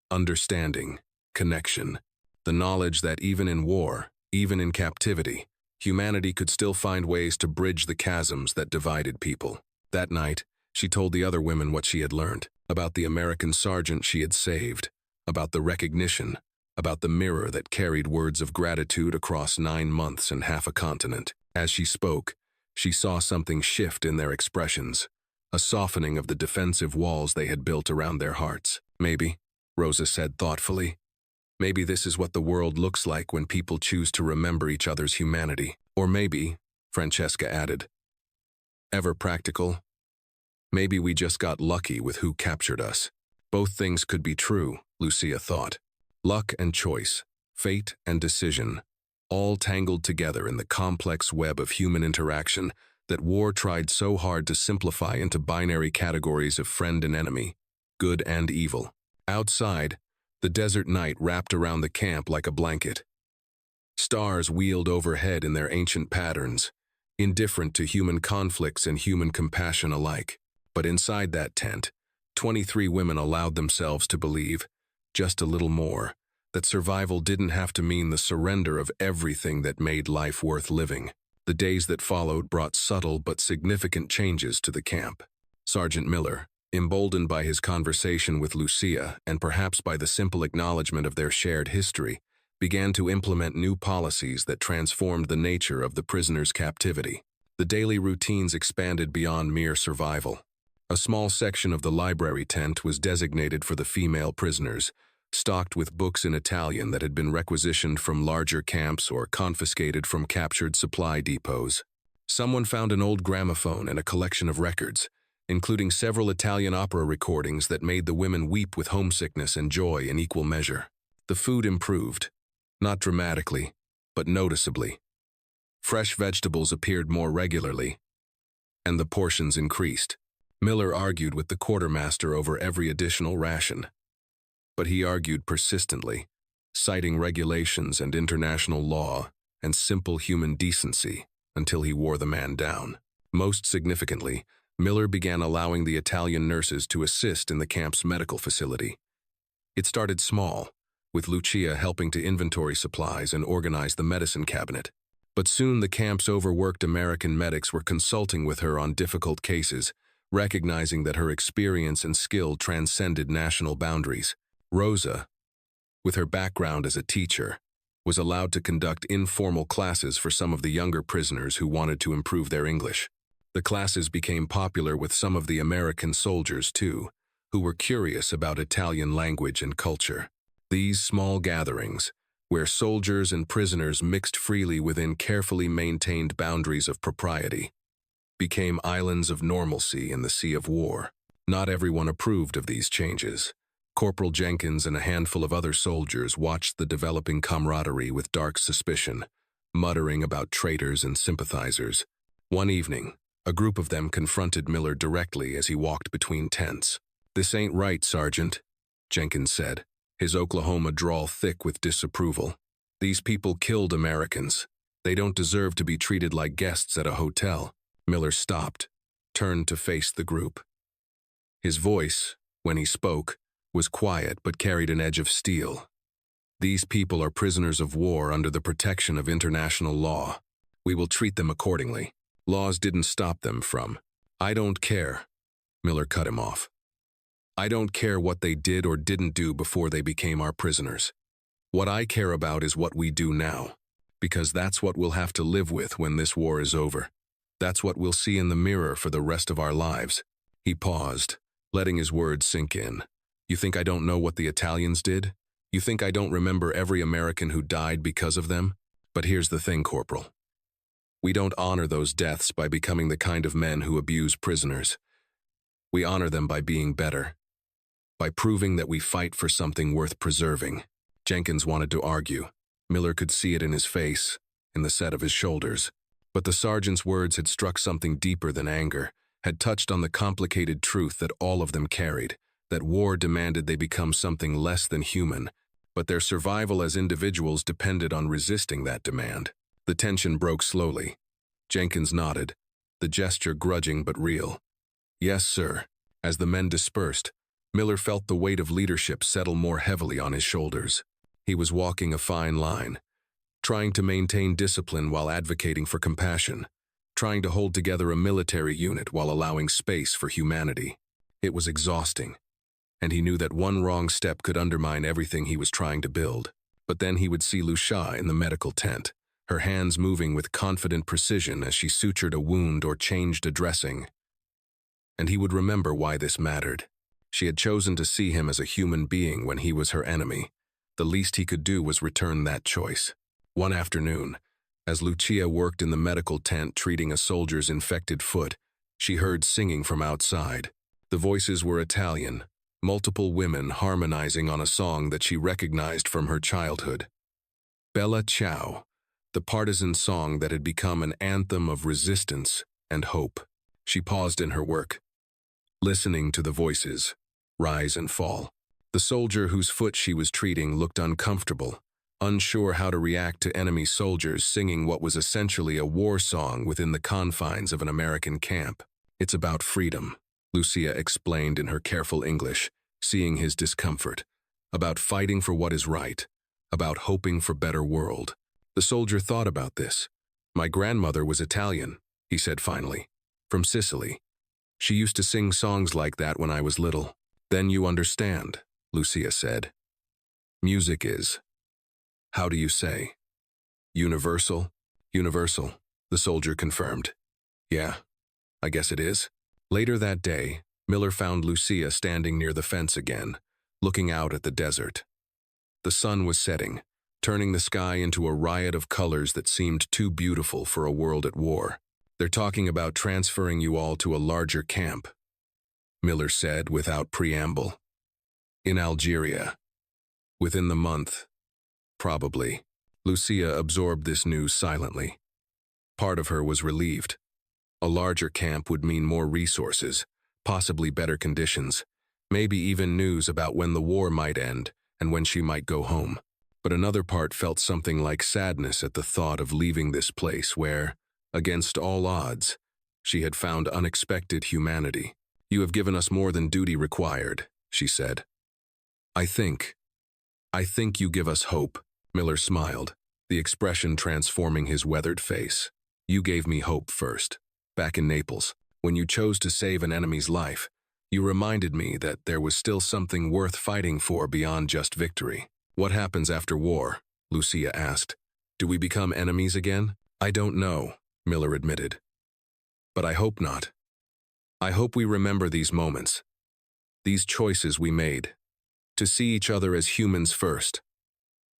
Understanding, connection, the knowledge that even in war, even in captivity, humanity could still find ways to bridge the chasms that divided people. That night, she told the other women what she had learned, about the American sergeant she had saved, about the recognition, about the mirror that carried words of gratitude across 9 months and half a continent. As she spoke, she saw something shift in their expressions, a softening of the defensive walls they had built around their hearts. Maybe, Rosa said thoughtfully, maybe this is what the world looks like when people choose to remember each other's humanity. Or maybe, Francesca added, ever practical, maybe we just got lucky with who captured us. Both things could be true, Lucia thought. Luck and choice, fate and decision, all tangled together in the complex web of human interaction that war tried so hard to simplify into binary categories of friend and enemy, good and evil. Outside, the desert night wrapped around the camp like a blanket. Stars wheeled overhead in their ancient patterns, indifferent to human conflicts and human compassion alike. But inside that tent, 23 women allowed themselves to believe, just a little more, that survival didn't have to mean the surrender of everything that made life worth living. The days that followed brought subtle but significant changes to the camp. Sergeant Miller, emboldened by his conversation with Lucia and perhaps by the simple acknowledgement of their shared history, began to implement new policies that transformed the nature of the prisoners' captivity. The daily routines expanded beyond mere survival. A small section of the library tent was designated for the female prisoners, stocked with books in Italian that had been requisitioned from larger camps or confiscated from captured supply depots. Someone found an old gramophone and a collection of records, including several Italian opera recordings that made the women weep with homesickness and joy in equal measure. The food improved, not dramatically, but noticeably. Fresh vegetables appeared more regularly, and the portions increased. Miller argued with the quartermaster over every additional ration. But he argued persistently, citing regulations and international law and simple human decency until he wore the man down. Most significantly, Miller began allowing the Italian nurses to assist in the camp's medical facility. It started small, with Lucia helping to inventory supplies and organize the medicine cabinet. But soon the camp's overworked American medics were consulting with her on difficult cases, recognizing that her experience and skill transcended national boundaries. Rosa, with her background as a teacher, was allowed to conduct informal classes for some of the younger prisoners who wanted to improve their English. The classes became popular with some of the American soldiers, too, who were curious about Italian language and culture. These small gatherings, where soldiers and prisoners mixed freely within carefully maintained boundaries of propriety, became islands of normalcy in the sea of war. Not everyone approved of these changes. Corporal Jenkins and a handful of other soldiers watched the developing camaraderie with dark suspicion, muttering about traitors and sympathizers. One evening, a group of them confronted Miller directly as he walked between tents. "This ain't right, Sergeant," Jenkins said, his Oklahoma drawl thick with disapproval. "These people killed Americans. They don't deserve to be treated like guests at a hotel." Miller stopped, turned to face the group. His voice, when he spoke, was quiet but carried an edge of steel. "These people are prisoners of war under the protection of international law. We will treat them accordingly. Laws didn't stop them from—" "I don't care," Miller cut him off. "I don't care what they did or didn't do before they became our prisoners. What I care about is what we do now, because that's what we'll have to live with when this war is over. That's what we'll see in the mirror for the rest of our lives." He paused, letting his words sink in. "You think I don't know what the Italians did? You think I don't remember every American who died because of them? But here's the thing, Corporal. We don't honor those deaths by becoming the kind of men who abuse prisoners. We honor them by being better, by proving that we fight for something worth preserving." Jenkins wanted to argue. Miller could see it in his face, in the set of his shoulders. But the sergeant's words had struck something deeper than anger, had touched on the complicated truth that all of them carried, that war demanded they become something less than human, but their survival as individuals depended on resisting that demand. The tension broke slowly. Jenkins nodded, the gesture grudging but real. "Yes, sir." As the men dispersed, Miller felt the weight of leadership settle more heavily on his shoulders. He was walking a fine line, trying to maintain discipline while advocating for compassion, trying to hold together a military unit while allowing space for humanity. It was exhausting, and he knew that one wrong step could undermine everything he was trying to build. But then he would see Lucia in the medical tent, her hands moving with confident precision as she sutured a wound or changed a dressing. And he would remember why this mattered. She had chosen to see him as a human being when he was her enemy. The least he could do was return that choice. One afternoon, as Lucia worked in the medical tent treating a soldier's infected foot, she heard singing from outside. The voices were Italian, multiple women harmonizing on a song that she recognized from her childhood. Bella Ciao, the partisan song that had become an anthem of resistance and hope. She paused in her work, listening to the voices rise and fall. The soldier whose foot she was treating looked uncomfortable, unsure how to react to enemy soldiers singing what was essentially a war song within the confines of an American camp. "It's about freedom," Lucia explained in her careful English, seeing his discomfort. "About fighting for what is right, about hoping for a better world." The soldier thought about this. "My grandmother was Italian," he said finally, "from Sicily. She used to sing songs like that when I was little." "Then you understand," Lucia said. "Music is, how do you say, universal?" "Universal," the soldier confirmed. "Yeah, I guess it is." Later that day, Miller found Lucia standing near the fence again, looking out at the desert. The sun was setting, turning the sky into a riot of colors that seemed too beautiful for a world at war. "They're talking about transferring you all to a larger camp," Miller said without preamble. "In Algeria. Within the month. Probably." Lucia absorbed this news silently. Part of her was relieved. A larger camp would mean more resources, possibly better conditions, maybe even news about when the war might end and when she might go home. But another part felt something like sadness at the thought of leaving this place where, against all odds, she had found unexpected humanity. "You have given us more than duty required," she said. I think you give us hope," Miller smiled, the expression transforming his weathered face. "You gave me hope first. Back in Naples, when you chose to save an enemy's life, you reminded me that there was still something worth fighting for beyond just victory." "What happens after war?" Lucia asked. "Do we become enemies again?" "I don't know," Miller admitted. "But I hope not. I hope we remember these moments, these choices we made, to see each other as humans first,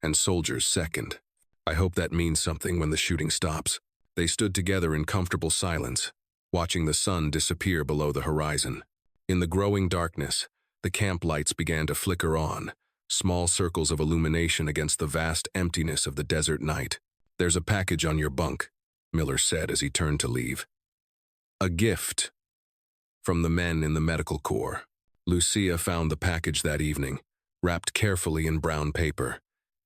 and soldiers second. I hope that means something when the shooting stops." They stood together in comfortable silence, watching the sun disappear below the horizon. In the growing darkness, the camp lights began to flicker on, small circles of illumination against the vast emptiness of the desert night. "There's a package on your bunk," Miller said as he turned to leave. "A gift from the men in the medical corps." Lucia found the package that evening, wrapped carefully in brown paper.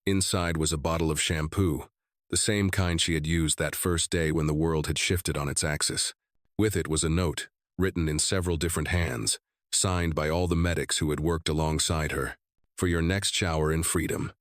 Inside was a bottle of shampoo, the same kind she had used that first day when the world had shifted on its axis. With it was a note, written in several different hands, signed by all the medics who had worked alongside her. "For your next shower in freedom.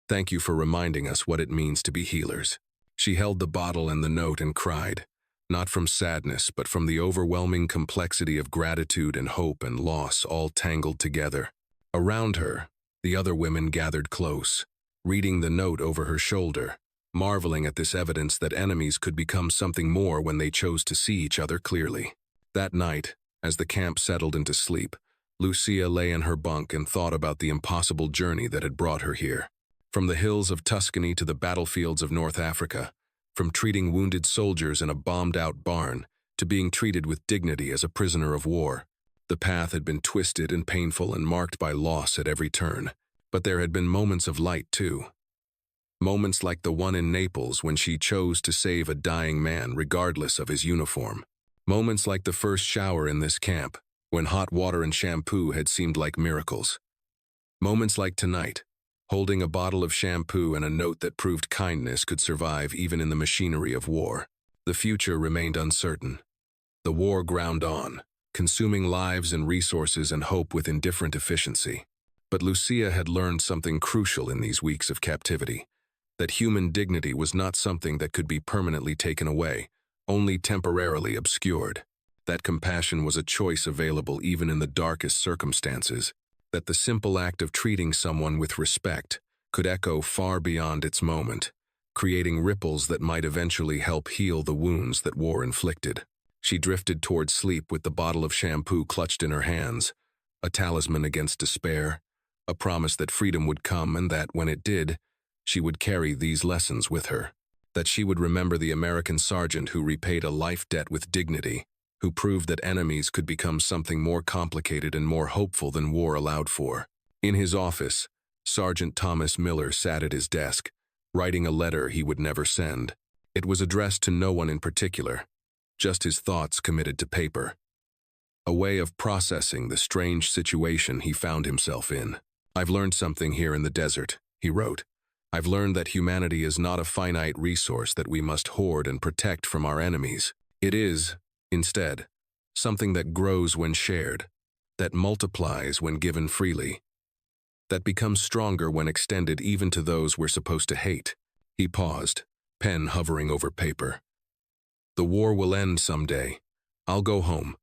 Thank you for reminding us what it means to be healers." She held the bottle and the note and cried, not from sadness, but from the overwhelming complexity of gratitude and hope and loss all tangled together. Around her, the other women gathered close, reading the note over her shoulder, marveling at this evidence that enemies could become something more when they chose to see each other clearly. That night, as the camp settled into sleep, Lucia lay in her bunk and thought about the impossible journey that had brought her here. From the hills of Tuscany to the battlefields of North Africa, from treating wounded soldiers in a bombed-out barn to being treated with dignity as a prisoner of war. The path had been twisted and painful and marked by loss at every turn. But there had been moments of light, too. Moments like the one in Naples when she chose to save a dying man regardless of his uniform. Moments like the first shower in this camp, when hot water and shampoo had seemed like miracles. Moments like tonight, holding a bottle of shampoo and a note that proved kindness could survive even in the machinery of war. The future remained uncertain. The war ground on, consuming lives and resources and hope with indifferent efficiency. But Lucia had learned something crucial in these weeks of captivity. That human dignity was not something that could be permanently taken away, only temporarily obscured. That compassion was a choice available even in the darkest circumstances. That the simple act of treating someone with respect could echo far beyond its moment, creating ripples that might eventually help heal the wounds that war inflicted. She drifted toward sleep with the bottle of shampoo clutched in her hands, a talisman against despair, a promise that freedom would come and that, when it did, she would carry these lessons with her. That she would remember the American sergeant who repaid a life debt with dignity, who proved that enemies could become something more complicated and more hopeful than war allowed for. In his office, Sergeant Thomas Miller sat at his desk, writing a letter he would never send. It was addressed to no one in particular, just his thoughts committed to paper. A way of processing the strange situation he found himself in. "I've learned something here in the desert," he wrote. "I've learned that humanity is not a finite resource that we must hoard and protect from our enemies. It is, instead, something that grows when shared, that multiplies when given freely, that becomes stronger when extended even to those we're supposed to hate." He paused, pen hovering over paper. "The war will end someday. I'll go home,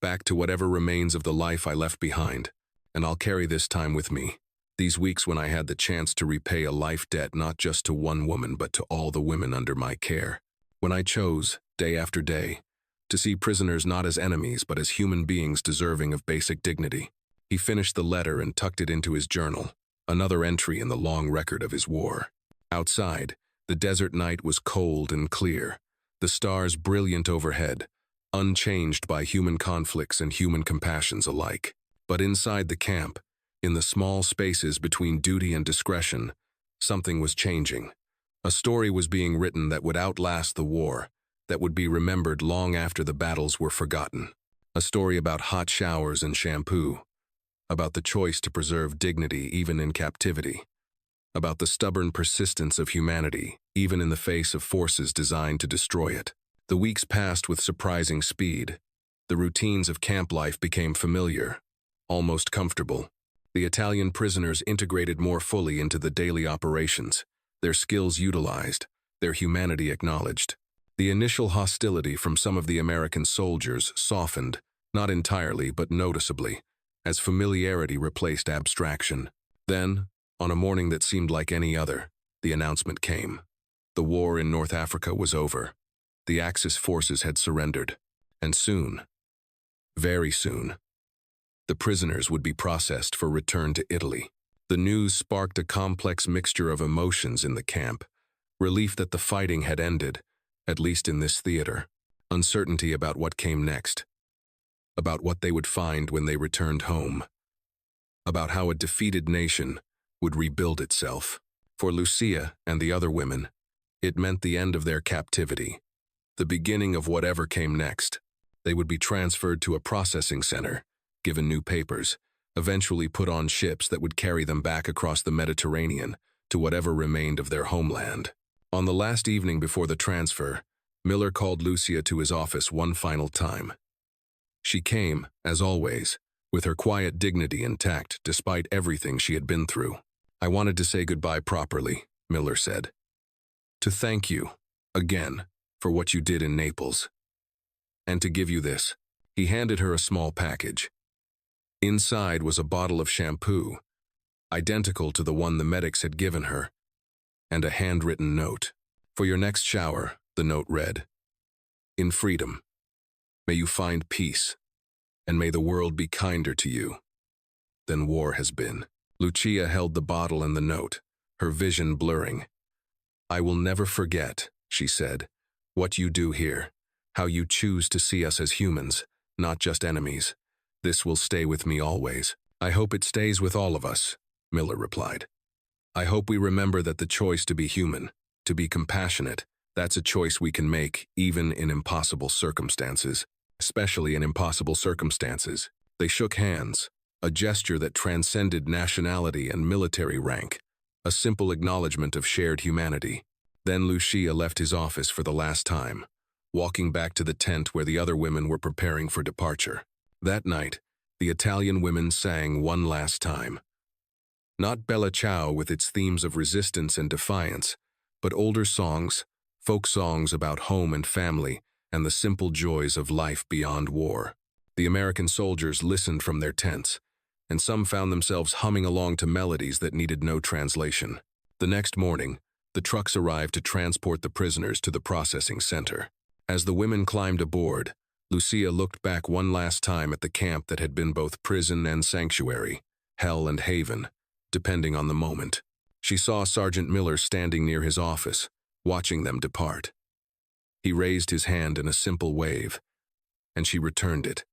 back to whatever remains of the life I left behind, and I'll carry this time with me. These weeks when I had the chance to repay a life debt not just to one woman but to all the women under my care. When I chose, day after day, to see prisoners not as enemies but as human beings deserving of basic dignity." He finished the letter and tucked it into his journal, another entry in the long record of his war. Outside, the desert night was cold and clear, the stars brilliant overhead, unchanged by human conflicts and human compassions alike. But inside the camp, in the small spaces between duty and discretion, something was changing. A story was being written that would outlast the war, that would be remembered long after the battles were forgotten. A story about hot showers and shampoo, about the choice to preserve dignity even in captivity, about the stubborn persistence of humanity, even in the face of forces designed to destroy it. The weeks passed with surprising speed. The routines of camp life became familiar, almost comfortable. The Italian prisoners integrated more fully into the daily operations, their skills utilized, their humanity acknowledged. The initial hostility from some of the American soldiers softened, not entirely but noticeably, as familiarity replaced abstraction. Then, on a morning that seemed like any other, the announcement came. The war in North Africa was over. The Axis forces had surrendered, and soon, very soon, the prisoners would be processed for return to Italy. The news sparked a complex mixture of emotions in the camp. Relief that the fighting had ended, at least in this theater. Uncertainty about what came next. About what they would find when they returned home. About how a defeated nation would rebuild itself. For Lucia and the other women, it meant the end of their captivity. The beginning of whatever came next. They would be transferred to a processing center, given new papers, eventually put on ships that would carry them back across the Mediterranean to whatever remained of their homeland. On the last evening before the transfer, Miller called Lucia to his office one final time. She came, as always, with her quiet dignity intact despite everything she had been through. "I wanted to say goodbye properly," Miller said. "To thank you, again, for what you did in Naples. And to give you this." He handed her a small package. Inside was a bottle of shampoo, identical to the one the medics had given her, and a handwritten note. "For your next shower," the note read, "in freedom. May you find peace, and may the world be kinder to you than war has been." Lucia held the bottle and the note, her vision blurring. "I will never forget," she said, "what you do here, how you choose to see us as humans, not just enemies. This will stay with me always." "I hope it stays with all of us," Miller replied. "I hope we remember that the choice to be human, to be compassionate, that's a choice we can make even in impossible circumstances, especially in impossible circumstances." They shook hands, a gesture that transcended nationality and military rank, a simple acknowledgement of shared humanity. Then Lucia left his office for the last time, walking back to the tent where the other women were preparing for departure. That night, the Italian women sang one last time. Not Bella Ciao with its themes of resistance and defiance, but older songs, folk songs about home and family and the simple joys of life beyond war. The American soldiers listened from their tents, and some found themselves humming along to melodies that needed no translation. The next morning, the trucks arrived to transport the prisoners to the processing center. As the women climbed aboard, Lucia looked back one last time at the camp that had been both prison and sanctuary, hell and haven, depending on the moment. She saw Sergeant Miller standing near his office, watching them depart. He raised his hand in a simple wave, and she returned it,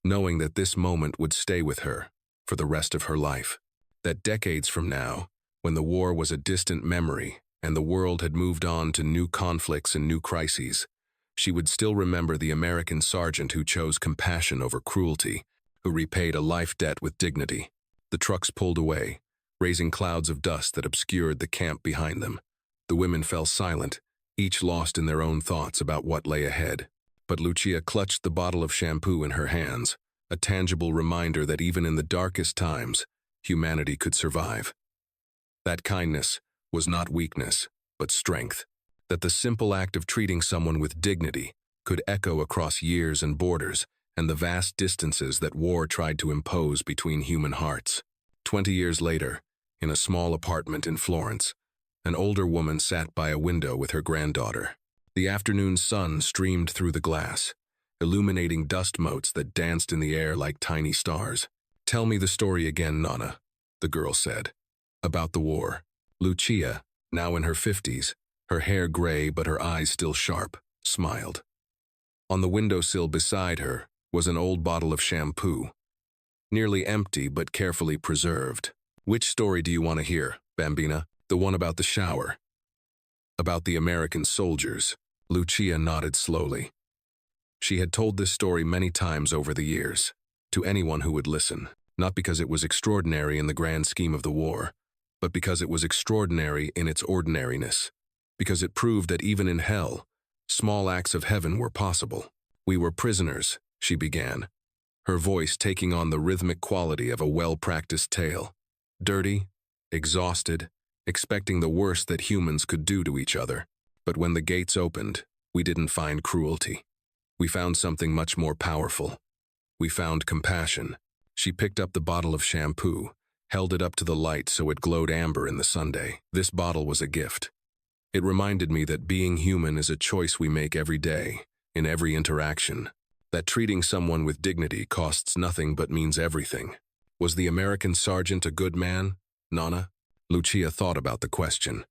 knowing that this moment would stay with her for the rest of her life. That decades from now, when the war was a distant memory and the world had moved on to new conflicts and new crises, she would still remember the American sergeant who chose compassion over cruelty, who repaid a life debt with dignity. The trucks pulled away, raising clouds of dust that obscured the camp behind them. The women fell silent, each lost in their own thoughts about what lay ahead. But Lucia clutched the bottle of shampoo in her hands, a tangible reminder that even in the darkest times, humanity could survive. That kindness was not weakness, but strength. That the simple act of treating someone with dignity could echo across years and borders and the vast distances that war tried to impose between human hearts. 20 years later, in a small apartment in Florence, an older woman sat by a window with her granddaughter. The afternoon sun streamed through the glass, illuminating dust motes that danced in the air like tiny stars. "Tell me the story again, Nonna," the girl said. About the war. Lucia, now in her 50s, her hair gray but her eyes still sharp, smiled. On the windowsill beside her was an old bottle of shampoo, nearly empty but carefully preserved. Which story do you want to hear, Bambina? The one about the shower. About the American soldiers. Lucia nodded slowly. She had told this story many times over the years, to anyone who would listen, not because it was extraordinary in the grand scheme of the war, but because it was extraordinary in its ordinariness, because it proved that even in hell, small acts of heaven were possible. We were prisoners, she began, her voice taking on the rhythmic quality of a well-practiced tale. Dirty, exhausted, expecting the worst that humans could do to each other. But when the gates opened, we didn't find cruelty. We found something much more powerful. We found compassion. She picked up the bottle of shampoo, held it up to the light so it glowed amber in the sunday. This bottle was a gift. It reminded me that being human is a choice we make every day, in every interaction. That treating someone with dignity costs nothing but means everything. Was the American sergeant a good man, Nana? Lucia thought about the question.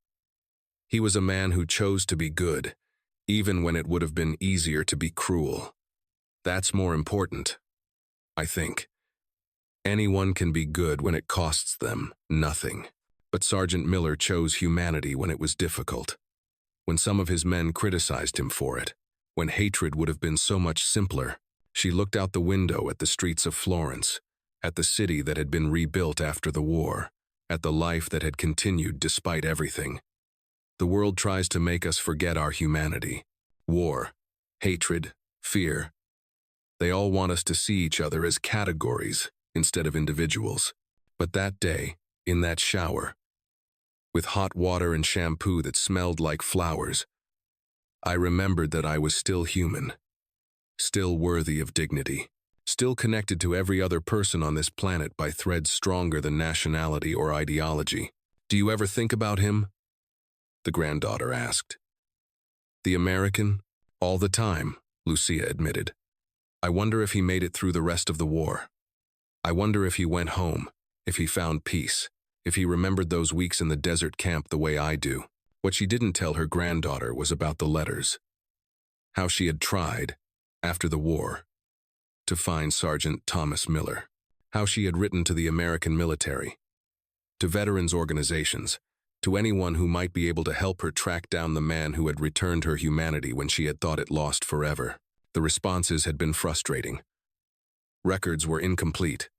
He was a man who chose to be good, even when it would have been easier to be cruel. That's more important, I think. Anyone can be good when it costs them nothing. But Sergeant Miller chose humanity when it was difficult. When some of his men criticized him for it. When hatred would have been so much simpler. She looked out the window at the streets of Florence, at the city that had been rebuilt after the war, at the life that had continued despite everything. The world tries to make us forget our humanity. War, hatred, fear. They all want us to see each other as categories instead of individuals. But that day, in that shower, with hot water and shampoo that smelled like flowers, I remembered that I was still human, still worthy of dignity, still connected to every other person on this planet by threads stronger than nationality or ideology. Do you ever think about him? The granddaughter asked. The American? All the time, Lucia admitted. I wonder if he made it through the rest of the war. I wonder if he went home, if he found peace, if he remembered those weeks in the desert camp the way I do. What she didn't tell her granddaughter was about the letters. How she had tried, after the war, to find Sergeant Thomas Miller. How she had written to the American military, to veterans organizations, to anyone who might be able to help her track down the man who had returned her humanity when she had thought it lost forever. The responses had been frustrating. Records were incomplete.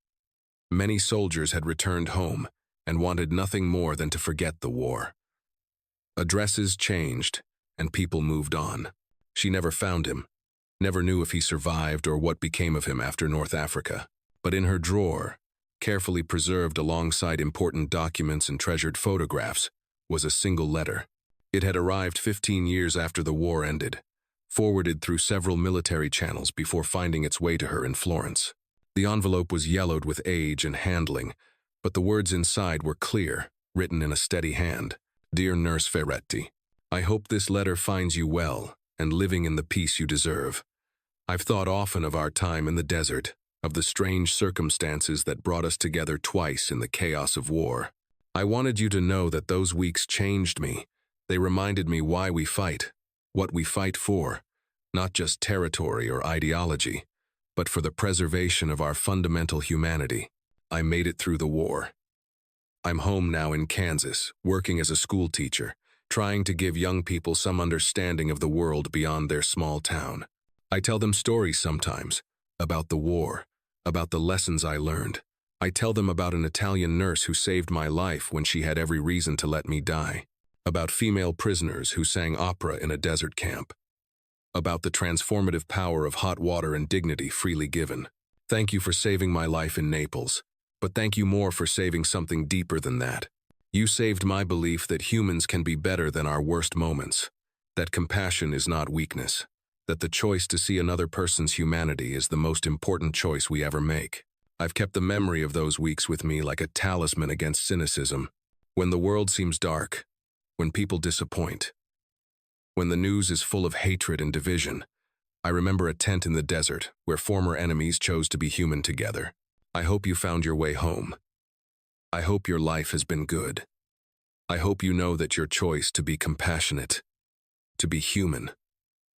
Many soldiers had returned home and wanted nothing more than to forget the war. Addresses changed, and people moved on. She never found him, never knew if he survived or what became of him after North Africa. But in her drawer, carefully preserved alongside important documents and treasured photographs, was a single letter. It had arrived 15 years after the war ended, forwarded through several military channels before finding its way to her in Florence. The envelope was yellowed with age and handling, but the words inside were clear, written in a steady hand. Dear Nurse Ferretti, I hope this letter finds you well and living in the peace you deserve. I've thought often of our time in the desert, of the strange circumstances that brought us together twice in the chaos of war. I wanted you to know that those weeks changed me. They reminded me why we fight, what we fight for, not just territory or ideology, but for the preservation of our fundamental humanity. I made it through the war. I'm home now in Kansas, working as a school teacher, trying to give young people some understanding of the world beyond their small town. I tell them stories sometimes, about the war, about the lessons I learned. I tell them about an Italian nurse who saved my life when she had every reason to let me die, about female prisoners who sang opera in a desert camp, about the transformative power of hot water and dignity freely given. Thank you for saving my life in Naples. But thank you more for saving something deeper than that. You saved my belief that humans can be better than our worst moments, that compassion is not weakness, that the choice to see another person's humanity is the most important choice we ever make. I've kept the memory of those weeks with me like a talisman against cynicism. When the world seems dark, when people disappoint, when the news is full of hatred and division, I remember a tent in the desert where former enemies chose to be human together. I hope you found your way home. I hope your life has been good. I hope you know that your choice to be compassionate, to be human,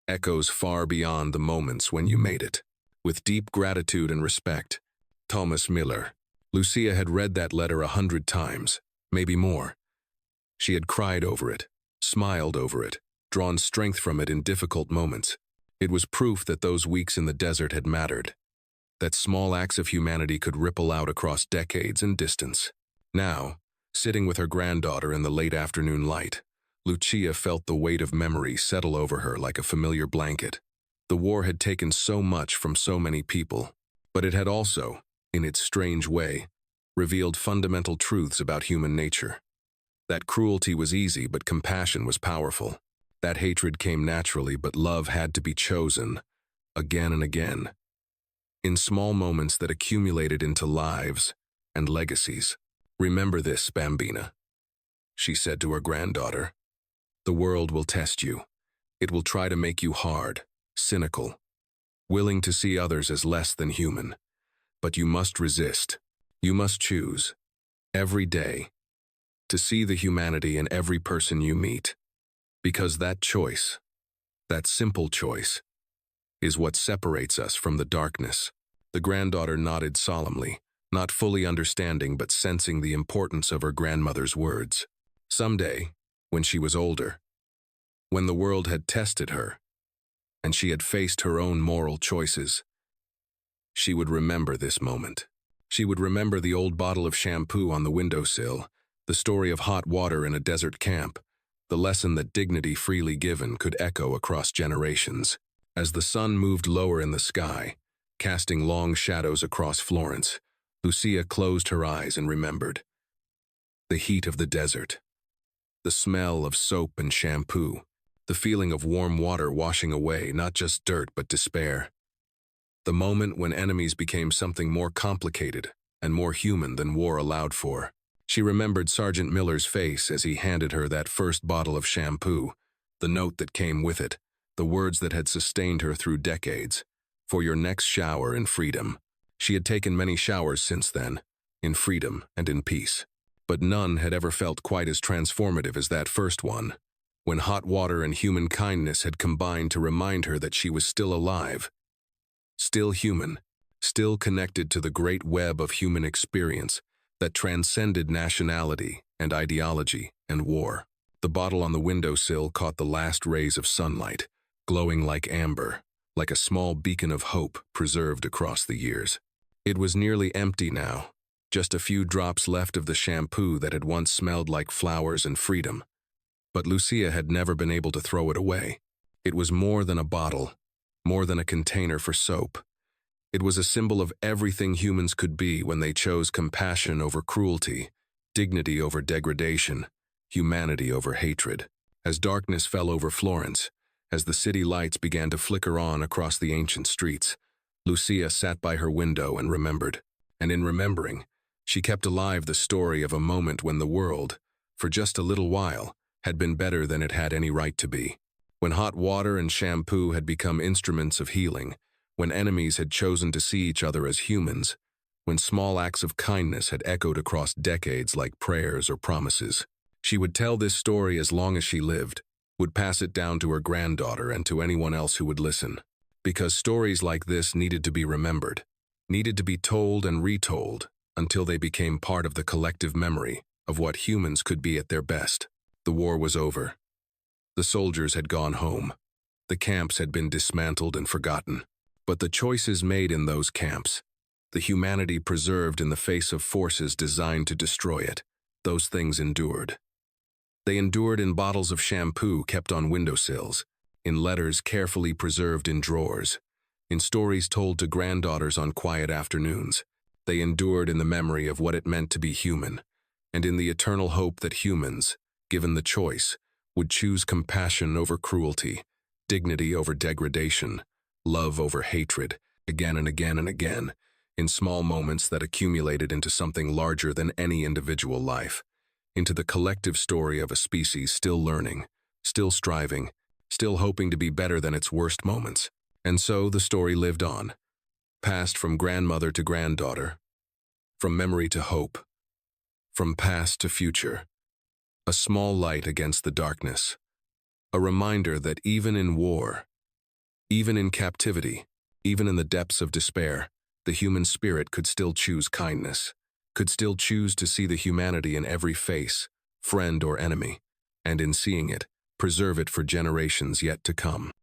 echoes far beyond the moments when you made it. With deep gratitude and respect, Thomas Miller. Lucia had read that letter 100 times, maybe more. She had cried over it, smiled over it, drawn strength from it in difficult moments. It was proof that those weeks in the desert had mattered, that small acts of humanity could ripple out across decades and distance. Now, sitting with her granddaughter in the late afternoon light, Lucia felt the weight of memory settle over her like a familiar blanket. The war had taken so much from so many people, but it had also, in its strange way, revealed fundamental truths about human nature. That cruelty was easy, but compassion was powerful. That hatred came naturally, but love had to be chosen, again and again. In small moments that accumulated into lives and legacies. Remember this, Bambina, she said to her granddaughter. The world will test you. It will try to make you hard, cynical, willing to see others as less than human. But you must resist. You must choose, every day, to see the humanity in every person you meet. Because that choice, that simple choice, is what separates us from the darkness. The granddaughter nodded solemnly, not fully understanding but sensing the importance of her grandmother's words. Someday, when she was older, when the world had tested her, and she had faced her own moral choices, she would remember this moment. She would remember the old bottle of shampoo on the windowsill, the story of hot water in a desert camp, the lesson that dignity freely given could echo across generations. As the sun moved lower in the sky, casting long shadows across Florence, Lucia closed her eyes and remembered. The heat of the desert, the smell of soap and shampoo, the feeling of warm water washing away not just dirt but despair. The moment when enemies became something more complicated and more human than war allowed for. She remembered Sergeant Miller's face as he handed her that first bottle of shampoo, the note that came with it, the words that had sustained her through decades. For your next shower in freedom. She had taken many showers since then, in freedom and in peace. But none had ever felt quite as transformative as that first one, when hot water and human kindness had combined to remind her that she was still alive, still human, still connected to the great web of human experience that transcended nationality and ideology and war. The bottle on the windowsill caught the last rays of sunlight, glowing like amber, like a small beacon of hope preserved across the years. It was nearly empty now, just a few drops left of the shampoo that had once smelled like flowers and freedom. But Lucia had never been able to throw it away. It was more than a bottle, more than a container for soap. It was a symbol of everything humans could be when they chose compassion over cruelty, dignity over degradation, humanity over hatred. As darkness fell over Florence, as the city lights began to flicker on across the ancient streets, Lucia sat by her window and remembered. And in remembering, she kept alive the story of a moment when the world, for just a little while, had been better than it had any right to be. When hot water and shampoo had become instruments of healing, when enemies had chosen to see each other as humans, when small acts of kindness had echoed across decades like prayers or promises. She would tell this story as long as she lived, would pass it down to her granddaughter and to anyone else who would listen. Because stories like this needed to be remembered, needed to be told and retold until they became part of the collective memory of what humans could be at their best. The war was over. The soldiers had gone home. The camps had been dismantled and forgotten. But the choices made in those camps, the humanity preserved in the face of forces designed to destroy it, those things endured. They endured in bottles of shampoo kept on windowsills, in letters carefully preserved in drawers, in stories told to granddaughters on quiet afternoons. They endured in the memory of what it meant to be human, and in the eternal hope that humans, given the choice, would choose compassion over cruelty, dignity over degradation, love over hatred, again and again and again, in small moments that accumulated into something larger than any individual life, into the collective story of a species still learning, still striving, still hoping to be better than its worst moments. And so the story lived on, passed from grandmother to granddaughter, from memory to hope, from past to future, a small light against the darkness, a reminder that even in war, even in captivity, even in the depths of despair, the human spirit could still choose kindness, could still choose to see the humanity in every face, friend or enemy, and in seeing it, preserve it for generations yet to come.